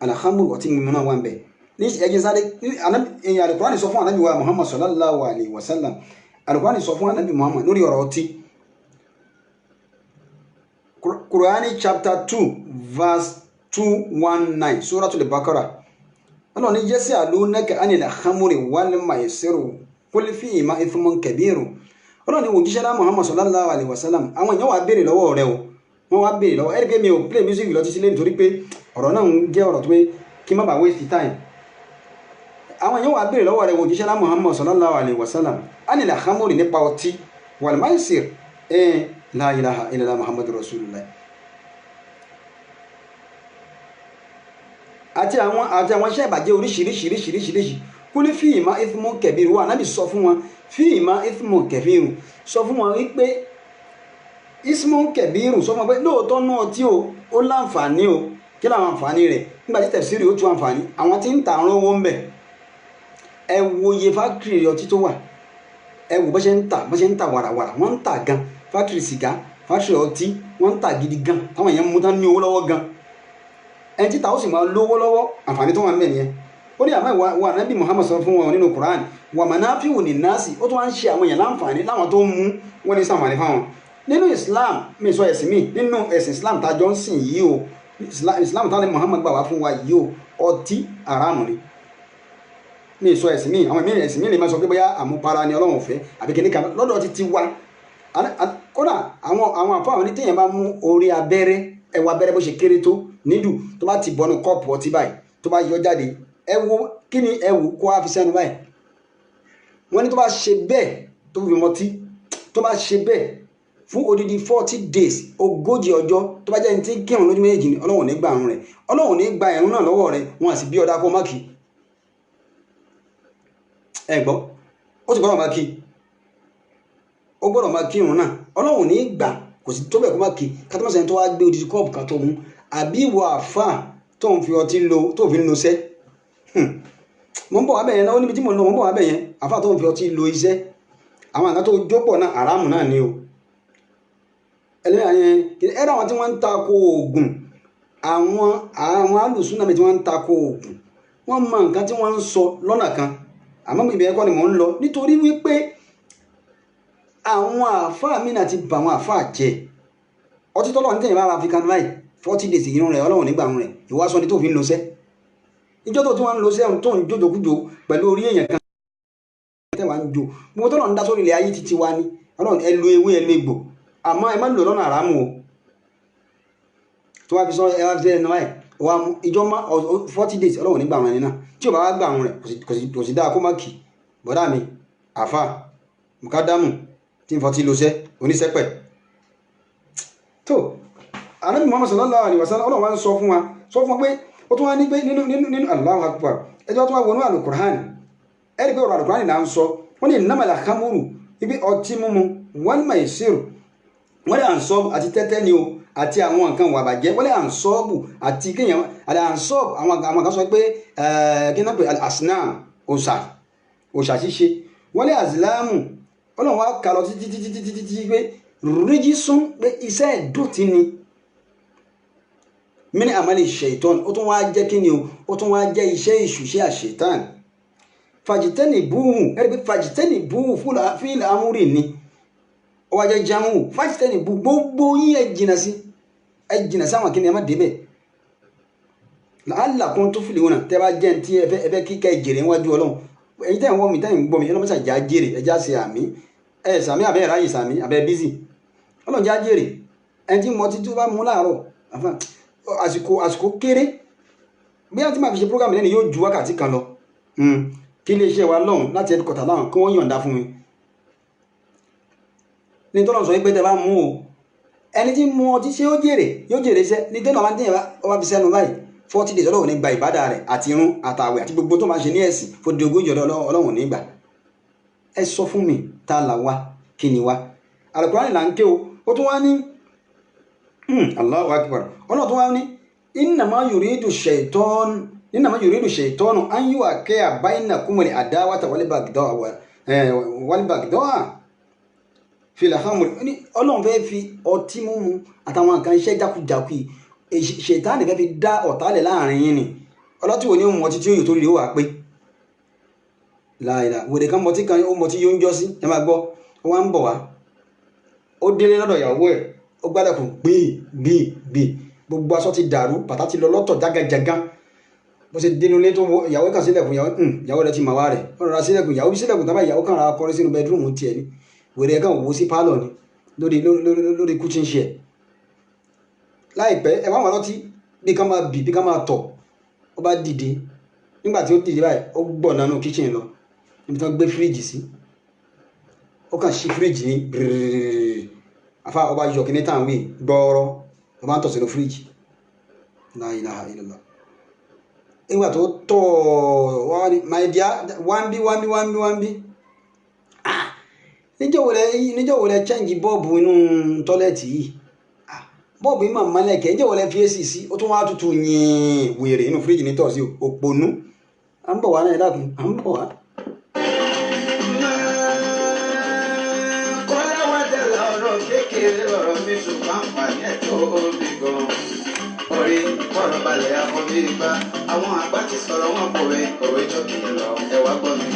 alhamdu ọtí mímu náà wà ń bẹ̀ ní ẹ̀jẹ̀ sáré alukurani sọ fún anabi wa muhammad sallallahu alayhi wa sallam alukurani sọ fún anabi muhammad lórí ọ̀rọ̀ ọtí Qur'ani chapter 2 verse 219 suratul Baqarah ọlọ́ni jẹ́sí àlùnẹ́kẹ̀ anil khamri wal maisiru qul fihima ithmun kabiru ọlọ́ni òjíṣẹ́ lá muhammad sallallahu alayhi wa sallam àwọn èèyàn wà béèrè lọ́wọ́ rẹ o wọ́n wá béèrè lọ́wọ́ ẹ̀rí pé mi ò play music lọ títí lé nítorí pé ọ̀rọ̀ náà ń jẹ́ ọ̀rọ̀ tó pé kí má bàa waste time àwọn èèyàn wà béèrè lọ́wọ́ rẹ òjíṣẹ́ lá muhammad sallallahu alayhi wa sallam anil khamri nípa ọtí wal maisir la ilaha illallah muhammadu rasulullah àti àwọn iṣẹ́ ìbàjẹ́ oríṣiríṣiríṣiríṣiríṣi kúlí fíìmá ithmu kẹbìrù wà nábì sọ fún wọn fíìmá ithmu kẹbìrù sọ fún wọn wípé ismu kẹbìrù sọ fún wọn pé lóòótọ́ náà tí ó láǹfààní o kí làwọn àǹfààní rẹ̀ nígbà tí tẹ̀síìrì ó tú àǹfààní àwọn tí ń ta àrùn owó ń bẹ̀ ẹ wo iye fákìrì ọtí tó wà ẹ wò bó ṣe ń ta wàràwàrà wọ́n ń ta gan fákìrì sìgá fákìrì ọtí wọ́n ń ta gidi gan táwọn èèyàn mú tán ní owó lọ́wọ́ gan ẹni tí ta ó sì máa lówó lọ́wọ́ àǹfààní tó wà ń bẹ̀ nìyẹn ó ní àmọ́ ìwà ànábì Muhammad sọ fún wọn nínú Quran wà manafi'u linnasi ó tún wá ń ṣe àwọn èèyàn láǹfààní láwọn tó ń mú wọn ní sàǹfààní fáwọn nínú Islam mi sọ ẹ̀sìn mi nínú ẹ̀sìn Islam tá a jọ ń sìn yìí o Islam tá a ní Muhammad gbà wá fún wa yìí o ọtí àràmù ni mi sọ ẹ̀sìn mi àwọn ẹ̀sìn mi lè máa sọ pé bóyá àmupara ni Ọlọ́run fẹ́ àbí kìnnìkan lọ́dọ̀ ti wá kódà àwọn àfáà wọn ní téèyàn bá mú orí abẹ́rẹ́ ẹwà abẹ́rẹ́ bó ṣe kéré tó nídù tó bá ti bọ́nu kọ́ọ̀pù ọtí báyìí tó bá yọ jáde ẹ wo kí ni ẹ wò kó wá fi sẹ́nu báyìí wọ́n ní tó bá ṣe bẹ́ẹ̀ tó fi mọtí tó bá ṣe bẹ́ẹ̀ fún odidi 40 days ogójì ọjọ́ tó bá jẹ́ ní tí kírun lójú méjì ni Ọlọ́run ní gba àrùn rẹ̀ Ọlọ́run ní gba ẹ̀rún náà lọ́wọ́ rẹ̀ wọn àti bí ọ̀dà kó má kì ẹ gbọ́ ó sì gbọ́dọ̀ má kì ó gbọ́dọ̀ má kírun náà Ọlọ́run ní gbà kò sí tó bẹ̀ kó má kì kátó mọ́sẹ̀ tó wá gbé odidi kọ́ọ̀pù kan tó mú àbí ìwọ àfà tó ń fi ọtí lo tó fi ń lo iṣẹ́ mo ń bọ̀ wá bẹ̀ yẹn náà ó níbi tí mo ń lọ mo ń bọ̀ wá bẹ̀ yẹn àfà tó ń fi ọtí lo iṣẹ́ àwọn àgbà tó jópọ̀ náà àràmù náà ni o ẹlẹ́yìn àyẹn ẹ̀rọ àwọn tí wọ́n ń takò oògùn àwọn alùsùnà mi tí wọ́n ń takò oògùn wọ́n mọ nǹkan tí wọ́n ń sọ lọ́nà kan àmọ́ ibẹ̀ ẹ̀kọ́ ni mò ń lọ nítorí wípé àwọn àfáà mi náà ti bà àwọn àfáà jẹ ọtí tọ́lọ̀ ní tẹ̀yìn bá ra African láì 40 days irun rẹ̀ Ọlọ́run nígbà rẹ̀ ìwásọ ni tó fi ń lo sẹ́ ìjọ tó tí wọ́n ń lo sẹ́ tó ń jójòkújò pẹ̀lú orí èèyàn kan tẹ́wàá ń jò gbogbo tọ́lọ̀ ń dá sórí ilẹ̀ ayé títí wa ni Ọlọ́run ẹ lo ewé ẹ lo egbò àmọ́ ẹ má lò lọ́nà àrámù o tó wá fi sọ ẹ wá fi ẹnu láì wà ìjọ 40 days Ọlọ́run nígbà rẹ̀ nínà tí ò bá wá gbà rẹ̀ kò sì dáa kó má kì bọ́dà mi àfà mùkádàmù tí ń fọtí lo sẹ́ oníṣẹ́pẹ̀ tó Ànábì Muhammad sallallahu alaihi wasallam Ọlọ́run wá ń sọ fún wa pé ó tún wá ní pé nínú Allahu Akbar ẹjọ́ tó wá wọnú Al-Qur'an ẹ̀rí pé ọ̀rọ̀ Al-Qur'an là ń sọ wọ́n ní innamal khamru ibi ọtí mímu wal maisiru wọ́n lè ànsọ́ọ̀bù àti tẹ́tẹ́ ni o àti àwọn nǹkan wà bàjẹ́ wọ́n lè ànsọ́ọ̀bù àti kéèyàn àti ànsọ́ọ̀bù àwọn kan sọ pé kí náà pé al-asnam òòṣà ṣíṣe wọ́n lè àzìlámù Ọlọ́run wá kà lọ títí pé ríjísún pé iṣẹ́ ìdọ̀tí ni mini amali shaitan ó tún wá jẹ́ kí ni o ó tún wá jẹ́ iṣẹ́ ìṣùṣẹ́ àṣetán fàjítẹ́nì búhù ẹ̀rí pé fàjítẹ́nì búhù fíìlì amúrì ni ó wá jẹ́ jámù fàjítẹ́nì búhù gbogbo yín ẹ jìnà sí àwọn kí ni ẹ má débẹ̀ làálàkún tó fìlì wọn tẹ́ bá jẹ́ tí ẹ fẹ́ kíkẹ́ ìjèrè níwájú Ọlọ́run ẹ̀yin tẹ́ ń wọ́n mi tẹ́ ń gbọ́ mi Ọlọ́run já jèrè ẹjá ṣe àmì ẹ sàmì abẹ́ ráyè sàmì abẹ́ bízì Ọlọ́run já jèrè ẹni tí mo ti tó bá mú láàárọ̀ àsìkò kéré bí wọ́n ti máa fi ṣe program lẹ́nu yóò ju wákàtí kan lọ kí iléeṣẹ́ wa lọ́hùn láti ẹ̀dùkọ̀tà láwọn kí wọ́n yọ̀ǹda fún mi ní tọ́lọ̀ sọ pé tẹ́ bá mú o ẹni tí mú ọtí ṣé ó jèrè yóò jèrè iṣẹ́ ní tẹ́lọ̀ máa ń tẹ̀yẹ̀ ọba fi sẹ́nu báyìí 40 days ọlọ́run ní gba ìbádà rẹ̀ àti irun àtàwẹ̀ àti gbogbo tó máa ṣe ní ẹ̀sìn fòdì ogójì ọlọ́run ní gbà. Ẹ sọ fún mi ta là wá kí ni wá Al-Qur'ani là ń ké o ó tún wá ní Allahu Akbar ọlọ́run tó wá ní innama yuridu shaytanu an yuqi'a bainakumul adawata wal baghdha'a fil khamr ní ọlọ́run fẹ́ fi ọtí mímu àtàwọn nǹkan iṣẹ́ jákujàku ṣètánì fẹ́ fi dá ọ̀tálẹ̀ láàrin yín ni ọlọ́tí wo ni ó mú ọtí tí ó yò tó rí ó wà pé láìla wèrè kan mọtí kan ó mọtí yóò ń jọ sí ẹ máa gbọ́ ó wá ń bọ̀ wá ó délé lọ́dọ̀ ìyàwó ẹ̀ ó gbádàkùn gbìí gbogbo aṣọ ti dàrú bàtà ti lọ lọ́tọ̀ jágajàgá bó ṣe dénú lé tó ìyàwó kan sílẹ̀kùn ìyàwó rẹ̀ ti mà wá rẹ̀ ó rọra sílẹ̀kùn ìyàwó sílẹ̀kùn tábà ìyàwó kan ra kọrí sínú bẹdrúmù tiẹ̀ ni wèrè kan wò sí pálọ̀ ni lórí kitchen chair láìpẹ́ ẹ wá wọn lọ́tí bí ká máa bì bí ká máa tọ̀ ó bá dìde nígbà tí ó dìde báyìí ó gbọ̀ nánú kitchen lọ níbi tí wọ́n gbé fíríjì sí ó kàn ṣí fíríjì ní brrrr àfa ọba yọ kíní tàn wí gbọ́ọ́rọ́ ó bá ń tọ̀ sínú fíríjì la ilaha illallah nígbà tó tọ̀ wọ́n ní my dear wọ́n bí níjọ́ wo lẹ change bọ́ọ̀bù inú tọ́lẹ̀tì yìí bọ́ọ̀bù yìí máa mọ́lẹ̀kẹ́ níjọ́ wo lẹ fi èsì sí ó tún wá tutù yìn wèrè inú fíríjì ní tọ̀sí òpònú à ń bọ̀ wá náà dákun à ń bọ̀ wá. Kékeré lọ̀rọ̀ mi ṣùgbọ́n àǹfààní ẹ̀ tó bí gan. Orí bọ́ọ̀rọ̀ balẹ̀ afọ́bí ibà. Àwọn àgbà ti sọ̀rọ̀ wọn kòwé jọ kì í lọ. Ẹ wá gbọ́ mi.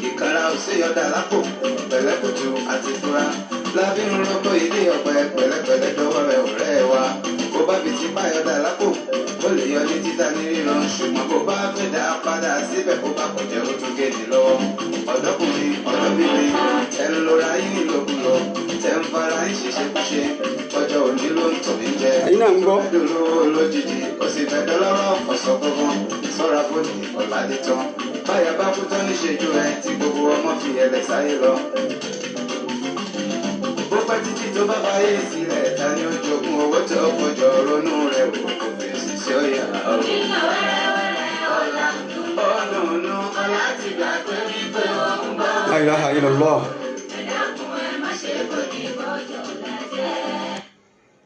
Ìkanra ò sí ọ̀dà lápò. Pẹ̀lẹ́kùtù àti fura. Lábí ń rọ́kọ̀ ilé ọ̀pẹ pẹ̀lẹ́pẹ̀lẹ́ dọ́wọ́ rẹ̀ ọ̀rẹ́ wa. Bó bá fi ti báyọ̀dà lápò. Ó lè yọ ní títà ní ríran. Ṣùgbọ́n bó bá fẹ́ dá padà síbẹ̀ kó bá kọjá ó tún géèdì lọ́wọ́. Ọ̀dọ́kùnrin ọ̀dọ́bìnrin ẹnu lóra yín nílòkulò. Tẹ́ ń fara ń ṣiṣẹ́kúṣe ọjọ́ òní ló ń tọ̀ mí jẹ. ẹ̀yin náà ń gbọ́. dúró lójijì ó sì fẹ́ dọ́lọ́rọ́ ọ̀sọ̀ gbọ́ngàn sọ́ra fóònù ọ̀làdé tán. báyà bá kú tán níṣẹ́jú ẹ tí gbogbo ọmọ fi ẹlẹ̀ sáyé lọ. bó pẹ́ títí tó bá fàyè sílẹ̀ ta ni ó jogún owó tó kọjọ ronú rẹ̀ wò kò fèsì sí ọ̀yà. Nínú wẹ́rẹ́wẹ́rẹ́ ọ̀la ọ̀nà ọ̀la ti gbà pé wípé ó ń bọ̀. La ilaha illallah.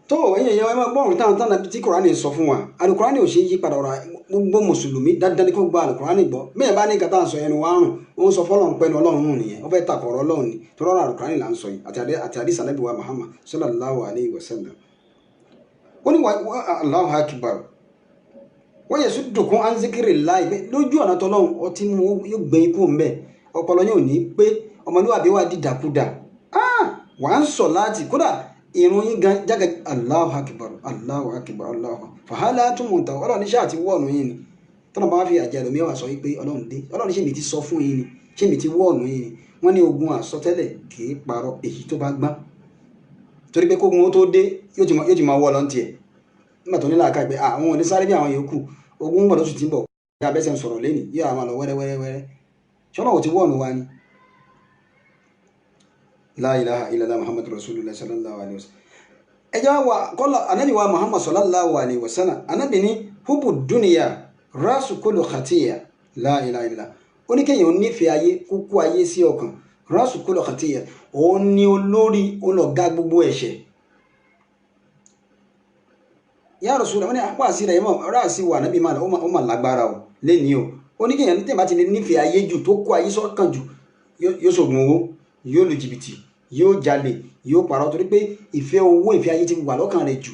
tó ẹ̀yin èèyàn ẹ máa gbọ́ ọ̀run táwọn táwọn tí Kùránì sọ fún wa Al-Kùránì ò ṣe yí padà ọ̀rọ̀ gbogbo mùsùlùmí dandan ní kó gba Al-Kùránì gbọ́ bẹ́ẹ̀ bá ní kàtà sọ ẹnu wárùn ó ń sọ fọlọ́run pẹ́nu ọlọ́run nù nìyẹn ó fẹ́ takọ̀ ọ̀rọ̀ ọlọ́run ni tó rọrọ̀ Al-Kùránì là ń sọ yìí àti àdìs Ànábì wa Muhammad sallallahu alayhi wa sallam. ó ní Allahu akbar wọ́n yẹ sùdùkún an zikrillahi lójú ọ̀nà tọ́lọ́run ọtí mú yóò gbé ikú mbẹ́ ọpọlọ yóò ní pé ọmọlúwàbí wà dídàkudà wà á ń sọ láti kódà irun yín gan jága Allahu akbar Allahu akbar Allahu fàhálà tún mọ̀ tán ọlọ́run níṣẹ́ àti wọ́ọ̀nù yín ni tọ́nà bá fi àjẹ́ ẹlòmíì wà sọ wípé ọlọ́run dé ọlọ́run ṣé mi ti sọ fún yín ni ṣé mi ti wọ́ọ̀nù yín ni wọ́n ní ogun àsọtẹ́lẹ̀ kì í parọ́ èyí tó bá gbọ́n torí pé kógun ó tó dé yóò ti máa wọ́ lọ́n tiẹ̀ nígbà tó ní làákà pé àwọn ò ní sáré bí àwọn yòókù ogun ń bọ̀ lóṣù tí ń bọ̀ bí abẹ́sẹ̀ ń sọ̀rọ̀ lẹ́nìí yóò àwọn lọ wẹ́rẹ́wẹ́rẹ́ ṣọ́nà ò ti wọ́ọ̀nù wa ni. La ilaha illallah Muhammadu Rasulullah sallallahu alaihi wasallam. Ẹjá wa kọ́lá anábì wa Muhammad sallallahu alaihi wasallam anábì ní hubu dúnìyà rasu kullu khatiya la ilaha illallah. Ó ní kéèyàn nífẹ̀ẹ́ ayé kúkú ayé sí ọkàn rasu kullu khatiya òun ní olórí olọ̀gá gbogbo ẹ̀ṣẹ̀. Ya Rasulullah wọ́n ní apá àsì rẹ̀ mọ̀ ráàsì wà nábì máa ó mà lágbára o lẹ́ni o. Ó ní kéèyàn ní tèmi àti nífẹ̀ẹ́ ayé jù tó kó ayé sọ́kàn jù yóò ṣògùn owó yóò lu jìbìtì yóò jalè yóò parọ́ torí pé ìfẹ́ owó ìfẹ́ ayé ti wà lọ́kàn rẹ̀ jù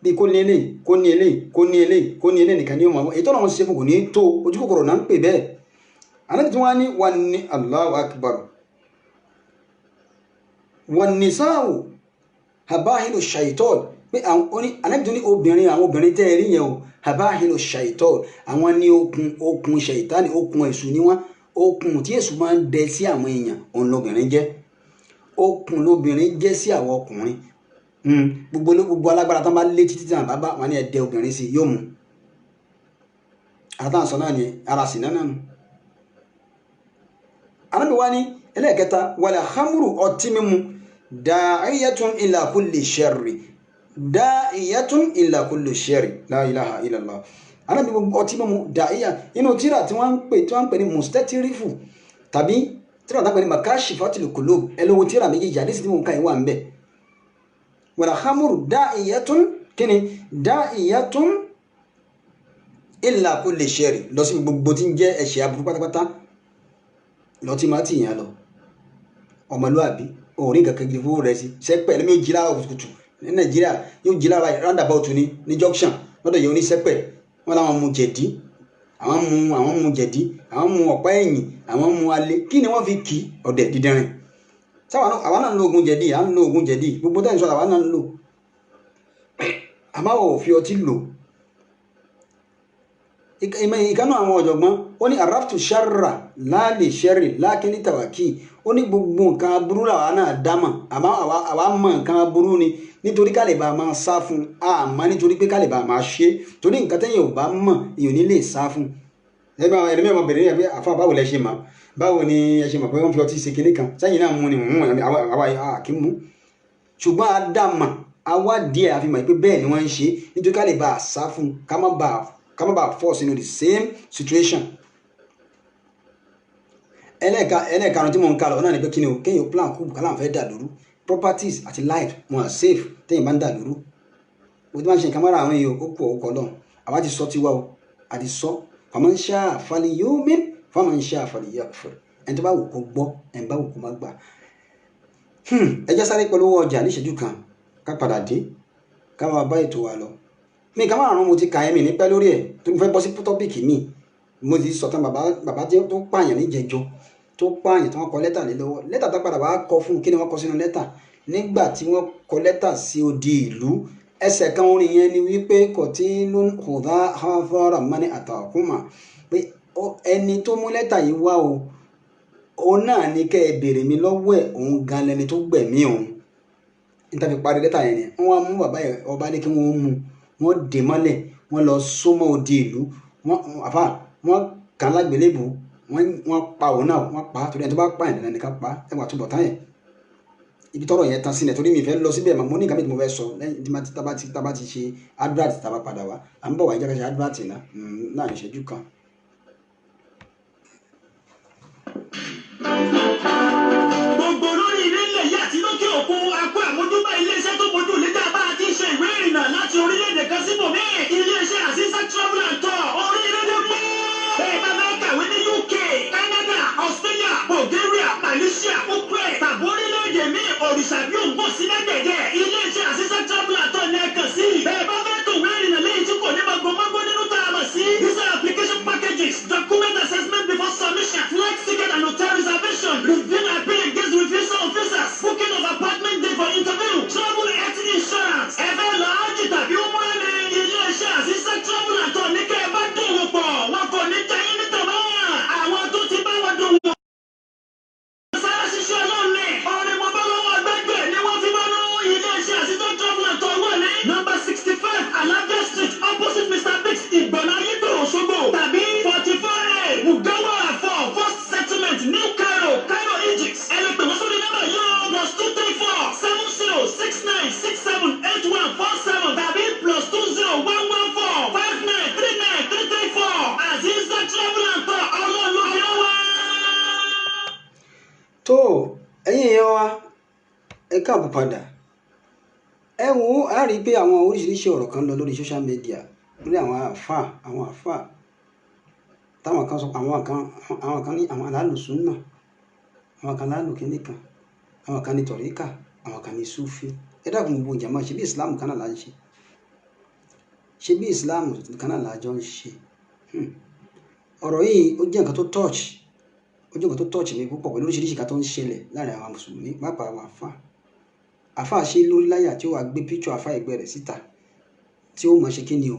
bí kò ní eléyìí kò ní eléyìí kò ní eléyìí kò ní eléyìí nìkan ní ọmọ àwọn ètò àwọn ṣe fún kò ní tó ojú kòkòrò náà ń pè bẹ́ẹ̀ anábì tí wọ́n á ní wà ní Allahu akbar wan nisa'u habahilu shaitan pé anábì tó ní àwọn obìnrin tẹ́ ẹ rí yẹn o habahilu shaitan àwọn ní okùn shaitan okùn èṣù ni wọ́n okùn tí èṣù máa ń dẹ sí àwọn èèyàn òun lobìnrin jẹ́ okùn lobìnrin jẹ́ sí àwọn ọkùnrin gbogbo alágbára tán bá lé títí tí bàbá wọn ní ẹdẹ obìnrin sí yóò mú àtàǹsọ náà ni ara sì náà nù. anábì wá ní ẹlẹ́ẹ̀kẹta wàlẹ̀ hamuru ọtí mímu da'iyatun ila kulli sharri da'iyatun ila kulli sharri la ilaha illallah. Ànábì gbogbo ọtí mímu dàíyà inú tíra tí wọ́n ń pè ní mustatirifu tàbí tíra tápẹ́ ní makashifatul qulub ẹlọ́wọ́ tíra méjèèjì àdísì tí mo ń ka ìwà ń bẹ̀. wal khamru da'iyatun kíni da'iyatun illa kulli sharri lọ sí gbogbo tí ń jẹ́ ẹ̀ṣẹ̀ aburú pátápátá lọ tí máa tì yàn lọ. ọmọlúwàbí òórí kankan gidi fún rẹ sí sẹ́pẹ̀ ẹlẹ́mi yóò jí lára kùtùkùtù ní Nàìjíríà yóò jí lára roundabout ní junction lọ́dọ̀ yẹn oníṣẹ́pẹ̀ wọn làwọn mu jẹ̀dí àwọn mu jẹ̀dí àwọn mu ọ̀pá ẹ̀yìn àwọn mu alẹ́ kí ni wọ́n fi kì í ọ̀dẹ̀ dídẹ́rìn sáwọn àwọn náà ń lo oògùn jẹ̀dí à ń lo oògùn jẹ̀dí gbogbo tẹ́yìn sọ àwọn náà ń lò àmọ́ ò fi ọtí lò. ìkànnì àwọn ọ̀jọ̀gbọ́n ó ní araftu sharra láàlè sharri lákínní tàwákì ó ní gbogbo nǹkan aburú làwa náà dámọ̀ àmọ́ àwa mọ̀ nǹkan aburú ni nítorí ká lè bá máa sá fún àmọ́ nítorí pé ká lè bá máa ṣe torí nǹkan tẹ́yìn ò bá mọ̀ èèyàn ní lè sá fún. ẹ̀rí mẹ́wàá bẹ̀rẹ̀ yẹn pé àfa báwo lẹ ṣe mọ̀ báwo ni ẹ ṣe mọ̀ pé wọ́n fi ọtí ṣe kinní kan sẹ́yìn náà mú ni àwa kì í mú ṣùgbọ́n a dá mọ̀ àwa díẹ̀ àfi mọ̀ pé bẹ́ẹ̀ ni wọ́n ń ṣe nítorí ká lè bá sá fún ká má bàa fall sínú the same situation. ẹlẹ́ẹ̀karùn-ún tí mo ń kà lọ náà ni pé kí ni o kéèyàn plan kú kálá fẹ́ dà lóru properties àti life wọn à safe téèyàn bá ń dà lóru mo ti máa ń ṣe nǹkan mọ́ra àwọn èèyàn ó kú ọkọ̀ náà àwa ti sọ tiwa o àti sọ faman sha'a falyu'min faman sha'a falyakfur ẹni tó bá wù kó gbọ́ ẹni bá wù kó má gbà. ẹ jẹ́ sáré polówó ọjà níṣẹ́jú kan ká padà dé ká máa bá ètò wa lọ. mi kà máa rán mo ti kà ẹ́ mi ní pẹ́ lórí ẹ̀ tó fẹ́ bọ́ sí tọ́pìkì mi mo ti sọ tán bàbá tó pààyàn níjẹjọ tó pààyàn tí wọ́n kọ lẹ́tà lé lọ́wọ́ lẹ́tà tó padà wàá kọ fún kí ni wọ́n kọ sínú lẹ́tà nígbà tí wọ́n kọ lẹ́tà sí odi ìlú ẹsẹ̀ kan orin yẹn ni wípé qatilun khudha hadhara mani atakuma pé ẹni tó mú lẹ́tà yìí wá o òun náà ní kẹ́ ẹ béèrè mi lọ́wọ́ ẹ̀ òun gan lẹni tó gbẹ̀mí òun níta fi parí lẹ́tà yẹn ni wọ́n wá mú bàbá yẹn ọba ní kí wọ́n mú wọ́n dè mọ́lẹ̀ wọ́n lọ sómọ́ odi ìlú wọ́n kàn lágbélébùú wọ́n pa òun náà wọ́n pa torí ẹni tó bá pa ẹ̀ dandan nìkan pa ẹwà túbọ̀ tán yẹn ibi tọ́rọ̀ yẹn tán sílẹ̀ torí mi fẹ́ lọ síbẹ̀ mo ní nǹkan méjì mo fẹ́ sọ lẹ́yìn tí tábà ti ṣe advert tábà padà wá à ń bọ̀ wá ìjẹ́kẹ̀ṣe advert náà ní ìṣẹ́jú kan. gbogbo olórí ilé ilẹ̀ yìí àti lókè òkun akó àmójúbà iléeṣẹ́ tó bójú létà bá a ti ṣe ìwé ìrìnnà láti orílẹ̀-èdè kan síbòmíì iléeṣẹ́ Asisat Travel and Tour orílẹ̀-èdè mọ́. bẹ́ẹ̀ bá fẹ́ kàwé ní UK, Canada, Australia, Bulgaria, Malaysia, Ukraine tàbí orílẹ̀-èdè míì òrìṣà bí òǹgbò sí lẹ́gbẹ̀dẹ̀ iléeṣẹ́ Asisat Travel and Tour ní ẹ̀kan sí. bẹ́ẹ̀ bá fẹ́ tó ìwé ìrìnnà lẹ́yìn tí kò ní magbomagbo nínú tá a mọ̀ sí. visa application packages, document assessment before submission, flight ticket and hotel reservation, review and pay against visa officers, booking of apartment day for interview, travel health insurance. ẹ fẹ́ lọ ájì tàbí umrah ní iléeṣẹ́ Asisat Travel and Tour ní kẹ́ ẹ bá dòwò pọ̀ wọn kò ní jayé níta mọ́. àwọn tó ti bá wọn dòwò sára ṣiṣẹ́ ọlọ́run ní ọ̀rẹ́ wọn bá lọ́wọ́ gbẹ́gbẹ́ ni wọ́n fi máa ná iléeṣẹ́ Asisat Travel and Tour wà ní number 65 Alafia Street opposite Mr. Biggs Ìgbọ̀nà Ayétòrò Òṣogbo tàbí 44A Mugawa 4 First Settlement New Cairo, Cairo, Egypt. ẹ lè pè wọ́n sórí nọ́mbà yóò +234 70678147 tàbí +20114 5939334 Asisat Travel and Tour ọlọ́ọ̀lọ́wọ́. tó ẹ̀yin èèyàn wa ẹ káàbọ̀ padà ẹ wo a rí i pé àwọn oríṣiríṣi ọ̀rọ̀ kan lọ lórí social media lórí àwọn àfà táwọn kan sọ àwọn kan ní àwọn alálùsùn náà àwọn kan lálù kínní kan àwọn kan ní tọ̀ríkà àwọn kan ní súfì ẹ dákun gbogbo jàmá ṣe bí islam kan náà là ń ṣe bí islam kan náà là jọ ń ṣe ọ̀rọ̀ yìí ó jẹ́ nǹkan tó touch mi púpọ̀ pẹ̀lú oríṣiríṣi kan tó ń ṣẹlẹ̀ láàrin àwọn mùsùlùmí pàápàá àwọn àfà ṣe lórí láyà tí ó wà gbé píṣọ àfà ẹgbẹ́ rẹ̀ síta tí ó mọ̀ ṣe kí ni o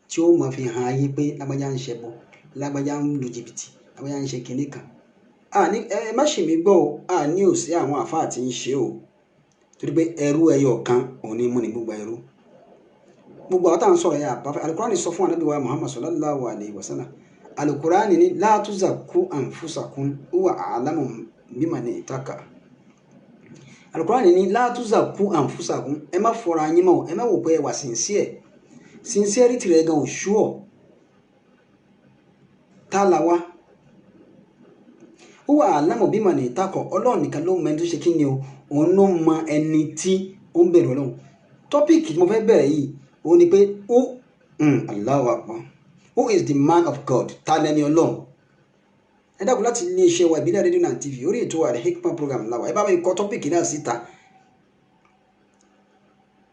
tí ó mọ̀ fi hàn ayé pé lágbájá ń ṣẹbọ lágbájá ń lu jìbìtì lágbájá ń ṣe kinní kan ẹ má ṣì mí gbọ́ o ní ò sí àwọn àfáà tí ń ṣe o torí pé ẹrú ẹyọ kan òun ni mú ní gbogbo ẹrú gbogbo àwọn tá à ń sọ̀rọ̀ yà àbáfẹ́ alukurani sọ fún anabi wa Muhammad sallallahu alayhi wa sallam alukurani ni la tuzakku anfusakum huwa a'lamu bimani ittaka Al-Qur'an ní la tuzakku anfusakum ẹ má fọra yín mọ́ ẹ má wò pé ẹ wà sincere sincerity rẹ̀ gan ò sure tá la wá ó wà alámọ̀ bí mà ní ìtakọ̀ Ọlọ́run nìkan ló mọ ẹni tó ṣe kí ni o òun ló mọ ẹni tí ó ń bẹ̀rù Ọlọ́run tọ́pìkì tí mo fẹ́ bẹ̀rẹ̀ yìí òun ni pé Allahu Akbar who is the man of God ta lẹni Ọlọ́run ẹ dákun láti ilé iṣẹ́ wa ìbílẹ̀ rédíò náà TV orí ètò Al-Hikmat program láwa ẹ bá mi kọ tọ́pìkì náà síta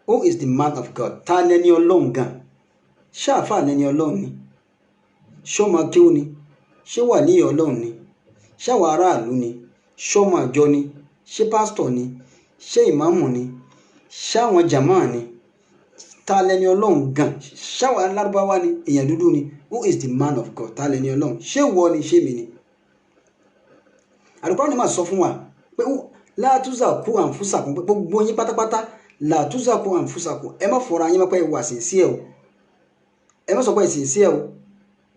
who is the man of God ta lẹni Ọlọ́run gan ṣáàfà lẹni Ọlọ́run ni ṣọ́mọ kíw ni ṣé wà ní Ọlọ́run ni ṣáwọn aráàlú ni ṣọ́mọ àjọ ni ṣé pásítọ̀ ni ṣé ìmáàmù ni ṣáwọn jàmáà ni ta lẹni Ọlọ́run gan ṣáwọn alárúbáwá ni èèyàn dúdú ni who is the man of God ta lẹni Ọlọ́run ṣé wọ ni ṣé mi ni Al-Qur'an ni máa sọ fún wa pé la tuzakku anfusakum pé gbogbo yín pátápátá la tuzakku anfusakum ẹ má fọra yín má pé wà sincere o ẹ má sọ pé sincere o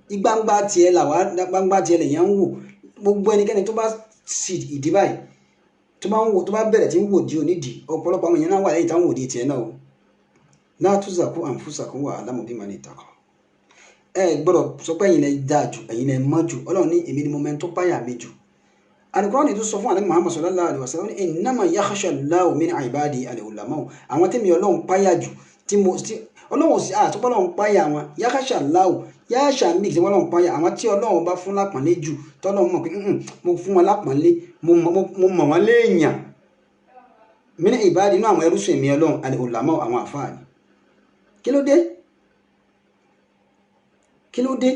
ìgbangba tiẹ̀ làwa gbangba tiẹ̀ lèyàn ń wò gbogbo ẹnikẹ́ni tó bá sì ìdí báyìí tó bá ń wò tó bá bẹ̀rẹ̀ tí ń wò di onídìí ọ̀pọ̀lọpọ̀ àwọn èèyàn náà wà lẹ́yìn táwọn òdi tiẹ̀ náà o la tuzakku anfusakum wa a'lamu biman ittaqa ẹ gbọ́dọ̀ sọ pé ẹ̀yin lẹ dáa jù ẹ̀yin lẹ mọ́ jù Ọlọ́run ní èmi ni mo mẹ́ni tó páyà mi jù Al-Qur'an tó sọ fún ànábì Muhammad sallallahu alaihi wasallam ní innama yakhsha Allahu min ibadihi al-ulama àwọn tẹ́mi Ọlọ́run páyà jù tí Ọlọ́run sì àtúpọ̀ Ọlọ́run páyà wọn yakhsha Allahu yáṣà mí tí Ọlọ́run páyà àwọn tí Ọlọ́run bá fún lápọ̀nlé jù tọ́lọ́run mọ̀ pé mo fún wọn lápọ̀nlé mo mọ̀ wọn léèyàn min ibadihi inú àwọn ẹrúsùn èmi Ọlọ́run al-ulama àwọn àfáà ni kí ló dé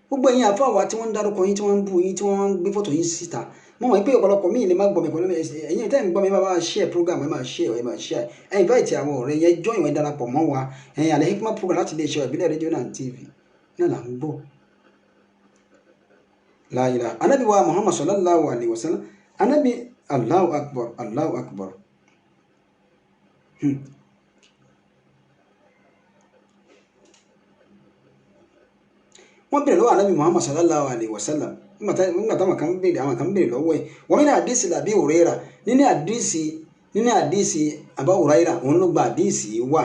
gbogbo ẹ̀yin àfáà wa tí wọ́n ń dárúkọ yín tí wọ́n ń bú yín tí wọ́n ń gbé fọ́tò yín síta mo mọ̀ pé ọ̀pọ̀lọpọ̀ míì lè má gbọ́ mi pẹ̀lú ẹ̀yin tẹ́ ń gbọ́ mi bá share program ẹ máa share ẹ invite àwọn ọ̀rẹ́ yẹn join wọn darapọ̀ mọ́ wa ẹ̀yin Al-Hikmat program láti lè ṣe ìbílẹ̀ rédíò náà TV náà là ń gbọ́ la ilaha Ànábì wa Muhammad sallallahu alaihi wasallam Ànábì Allahu Akbar wọ́n bèèrè lọ́wọ́ Ànábì Muhammad sallallahu alaihi wasallam nígbà táwọn kan bèèrè lọ́wọ́ ẹ̀ wọ́n ní àdísì làbí Huraira nínú àdísì Abu Huraira òun ló gba àdísì wà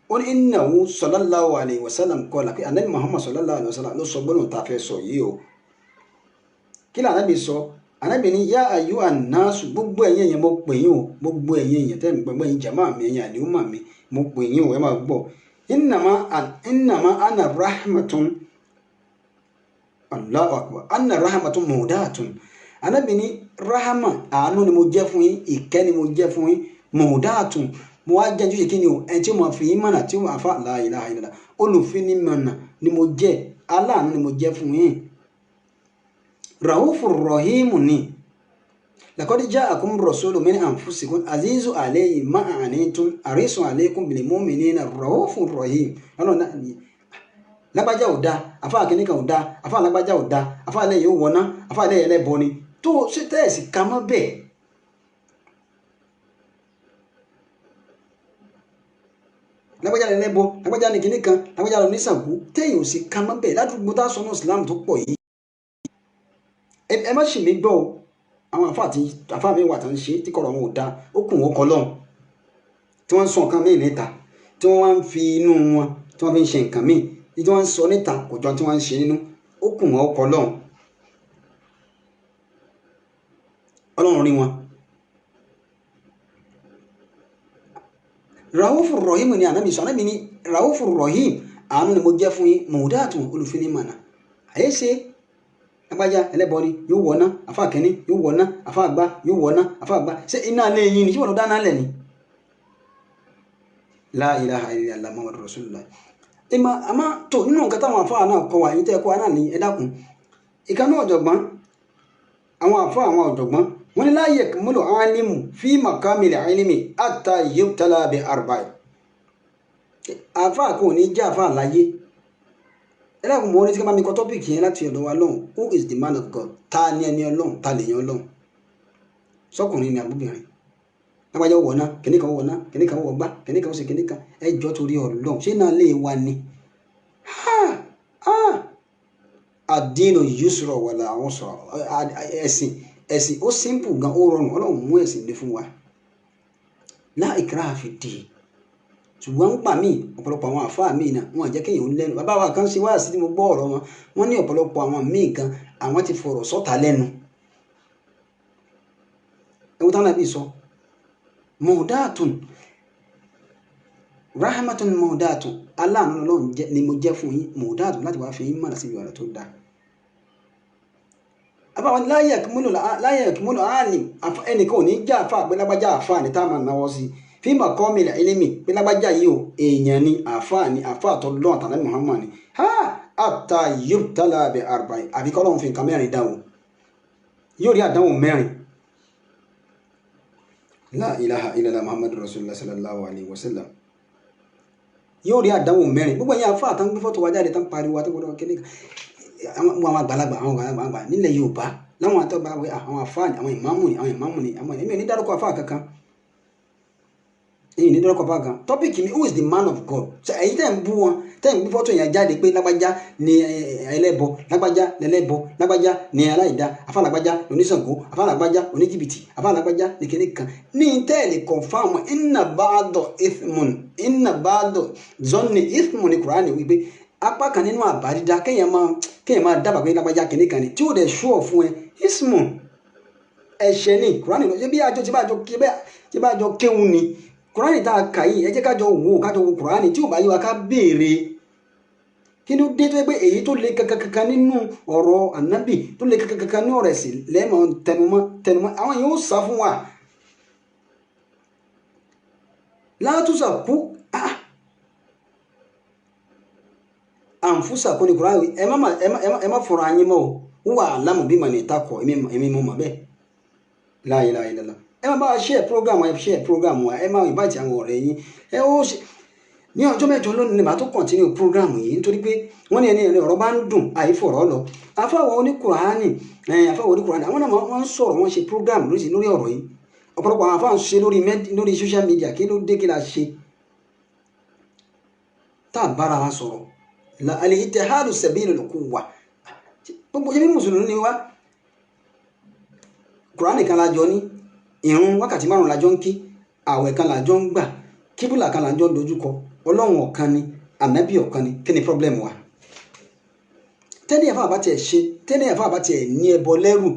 ó ní innahu sallallahu alaihi wasallam qala pé Ànábì Muhammad sallallahu alaihi wasallam ló sọ gbọ́nà tá a fẹ́ sọ yìí o kí ni Ànábì sọ Ànábì ní yá ayyuhan nasu gbogbo ẹ̀yin èèyàn mo pè yín o gbogbo ẹ̀yin èèyàn tẹ́ ń gbọ́ ẹ̀yin jàmáà mi ẹ̀yin àlùmọ̀ mi mo pè yín o ẹ máa gbọ́ innama ana rahmatun Allahu Akbar anna rahmatun muhdatun Ànábì ní rahama àánú ni mo jẹ́ fún yín ìkẹ́ ni mo jẹ́ fún yín muhdatun mo wá jẹ́ ṣe kí ni o ẹni tí mo fi yín mọ̀nà tí mo àfa la ilaha illallah olùfin ní mọ̀nà ni mo jẹ́ aláàánú ni mo jẹ́ fún yín raufur rahimu ni laqad ja'akum rasulun min anfusikum azizu alayhi ma anitum harisun alaykum bil mu'minina raufur rahim ọlọ́run lágbájá ò dáa àfa àkíníkan ò dáa àfa lágbájá ò dáa àfa alẹ́ yìí ó wọná àfa alẹ́ yìí ẹlẹ́bọ ni tó ṣe tẹ́ẹ̀sì ká mọ́ bẹ́ẹ̀. lágbájá ẹlẹ́bọ lágbájá ní kíníkan lágbájá lọ ní Ṣàngó téèyàn ò sì ká mọ́ bẹ́ẹ̀ ládùúgbò tá a sọ ní Islam tó pọ̀ yìí. ẹ má ṣì mí gbọ́ o àwọn àfa mi wà tó ń ṣe tí kọ̀rọ̀ wọn ò dáa ó kùn wọ́n kọ́ lọ́hùn tí wọ́n ń sọ nǹkan míì níta tí wọ́n wá ń fi inú wọn tí wọ́n fi ń ṣe nǹkan míì tí wọ́n ń sọ níta kò jọ tí wọ́n ń ṣe nínú ó kù wọ́n ọkọ̀ lọ́hùn Ọlọ́run rí wọn. Raufur Rahim ni Ànábì sọ Ànábì ní Raufur Rahim àánú ni mo jẹ́ fún yín mọ̀ọ́dàtún olùfin ní mọ̀nà àyè ṣe agbájá ẹlẹ́bọ ni yóò wọ̀ná àfa kẹ́ni yóò wọ̀ná àfa àgbá yóò wọ̀ná àfa àgbá ṣé iná alẹ́ yín ni ṣé wọ́n lọ dáná lẹ̀ ni. La ilaha illallah Muhammadur Rasulullah ìmọ̀ àmọ́ tó nínú nǹkan táwọn àfáà náà kọ wà yín tẹ́ kọ́ náà ní ẹ dákun ìkànnì ọ̀jọ̀gbọ́n àwọn àfáà àwọn ọ̀jọ̀gbọ́n wọ́n ní la yakmulu alimu fi makamil ilmi hatta yubtala bi arba'i àfáà kò ní jẹ́ àfáà láyé ẹ dákun mọ́ orí tí ká bá mi kọ́ tọ́pìkì yẹn láti ọ̀dọ̀ wa lọ́hùn who is the man of God ta ni ẹni Ọlọ́run ta lè yan Ọlọ́run sọkùnrin ni àbúbìnrin lágbájá wọ̀ná kìnìkan wọ̀ná kìnìkan wọ̀gbá kìnìkan ó sì kìnìkan ẹjọ́ torí Ọlọ́run ṣé náà lè wá ni àdínù yusra wala usra ẹ̀sìn ó simple gan ó rọrùn Ọlọ́run mú ẹ̀sìn lé fún wa la ikraha fi ddin ṣùgbọ́n ń pa mí ọ̀pọ̀lọpọ̀ àwọn àfáà míì náà wọ́n jẹ́ kéèyàn lẹ́nu bàbá wa kan ṣe wá sí tí mo gbọ́ ọ̀rọ̀ wọn wọ́n ní ọ̀pọ̀lọpọ̀ àwọn míì kan àwọn ti fọ̀rọ̀ sọ́ta lẹ́nu ẹ̀wọ́n táwọn àbí sọ mọ̀ọ́dàtún rahmatun mọ̀ọ́dàtún aláàánú Ọlọ́run ni mo jẹ́ fún yín mọ̀ọ́dàtún láti wá fi yín mọ̀nà síbi ọ̀rọ̀ tó dáa àbáwọn láyé ẹ̀kúmúlò áàlì ẹnìkan ò ní já àfáà pé lágbájá àfáà ní táwọn náwó sí fíìmà kọ́mìlà ilimi pé lágbájá yìí o èèyàn ni àfáà tó lọ́n àtàlẹ́ Muhammad ni àtà yóò tálà bẹ àrùbá àbí kọ́ lọ́n fi nǹkan mẹ́rin dáhùn yóò rí àdánwò mẹ́rin la ilaha illallah Muhammadu rasulullah sallallahu alayhi wa sallam yóò rí àdánwò mẹ́rin gbogbo ẹ̀yìn àfáà tán gbé fọ́tò wá jáde tán pariwo àtọ́gbọ́dọ̀ kéde àwọn àgbàlagbà nílẹ̀ Yorùbá láwọn àtọ́gbà àwọn àfáà ni àwọn ìmáàmù ni àwọn èmi ò ní dárúkọ àfáà kankan èyí ní dọ́rọ́kọ̀ bá gan tọ́pìkì mi who is the man of God ṣe èyí tẹ́ ń bú wọn tẹ́ ń gbé fọ́tò yẹn jáde pé lágbájá ni ẹlẹ́bọ lágbájá lẹ́lẹ́bọ lágbájá ni aláìdá afálágbájá oníṣàngó afálágbájá oníjìbìtì afálágbájá ní kíní kan ní tẹ́ẹ̀lì kọ̀nfàmù inna ba'da zonni ithmun ní Kùránì wípé apá kan nínú àbá dídá kéèyàn máa dábàá pé lágbájá kíní kan ni tí ó dẹ̀ ṣúọ̀ fún ẹ ismun ẹ̀ṣẹ̀ ní Kùránì lọ ṣe bí àjọ tí bá jọ kéwù ni Kùránì tá a kà yìí ẹ jẹ́ kájọ wo Kùránì tí ò bá yí wa ká béèrè kí ló dé tó yẹ pé èyí tó le kankan nínú ọ̀rọ̀ ànábì tó le kankan ní ọ̀rọ̀ ẹ̀sìn lẹ́mọ̀ tẹnumọ́ àwọn yóò sá fún wa látúnṣà kú àǹfùsà kò ní Kùránì ẹ má fọ̀rọ̀ ayé mọ́ o wà lámù bí mà ní ìtakọ̀ èmi mọ̀ mọ́ bẹ́ẹ̀ la ilaha illallah ẹ máa bá wa share program wa ẹ máa invite àwọn ọ̀rẹ́ yín ẹ ó ṣe ní ọjọ́ mẹ́jọ lónìí màá tó continue program yìí nítorí pé wọ́n ní ẹni ọ̀rọ̀ bá ń dùn àìfọ̀rọ̀ lọ afáwọn oníkùránì àwọn náà wọ́n ń sọ̀rọ̀ wọ́n ṣe program lórí ọ̀rọ̀ yìí ọ̀pọ̀lọpọ̀ àwọn afáwọn ṣe lórí social media kí ló dé kí la ṣe tá a bára wa sọ̀rọ̀ al-ittihadu sabilul quwwa gbogbo ṣe bí mùsùlùmí ni wá kùránì kan lájọ ní ìrun wákàtí 5 lájọ ń kí àwẹ̀ kan lájọ ń gbà kíbùlà kan lájọ ń dojúkọ Ọlọ́run ọ̀kan ni ànábì ọ̀kan ni kí ni problem wa tẹ́lẹ̀ ẹ̀fọ́ àbá tiẹ̀ ní ẹbọ lẹ́rù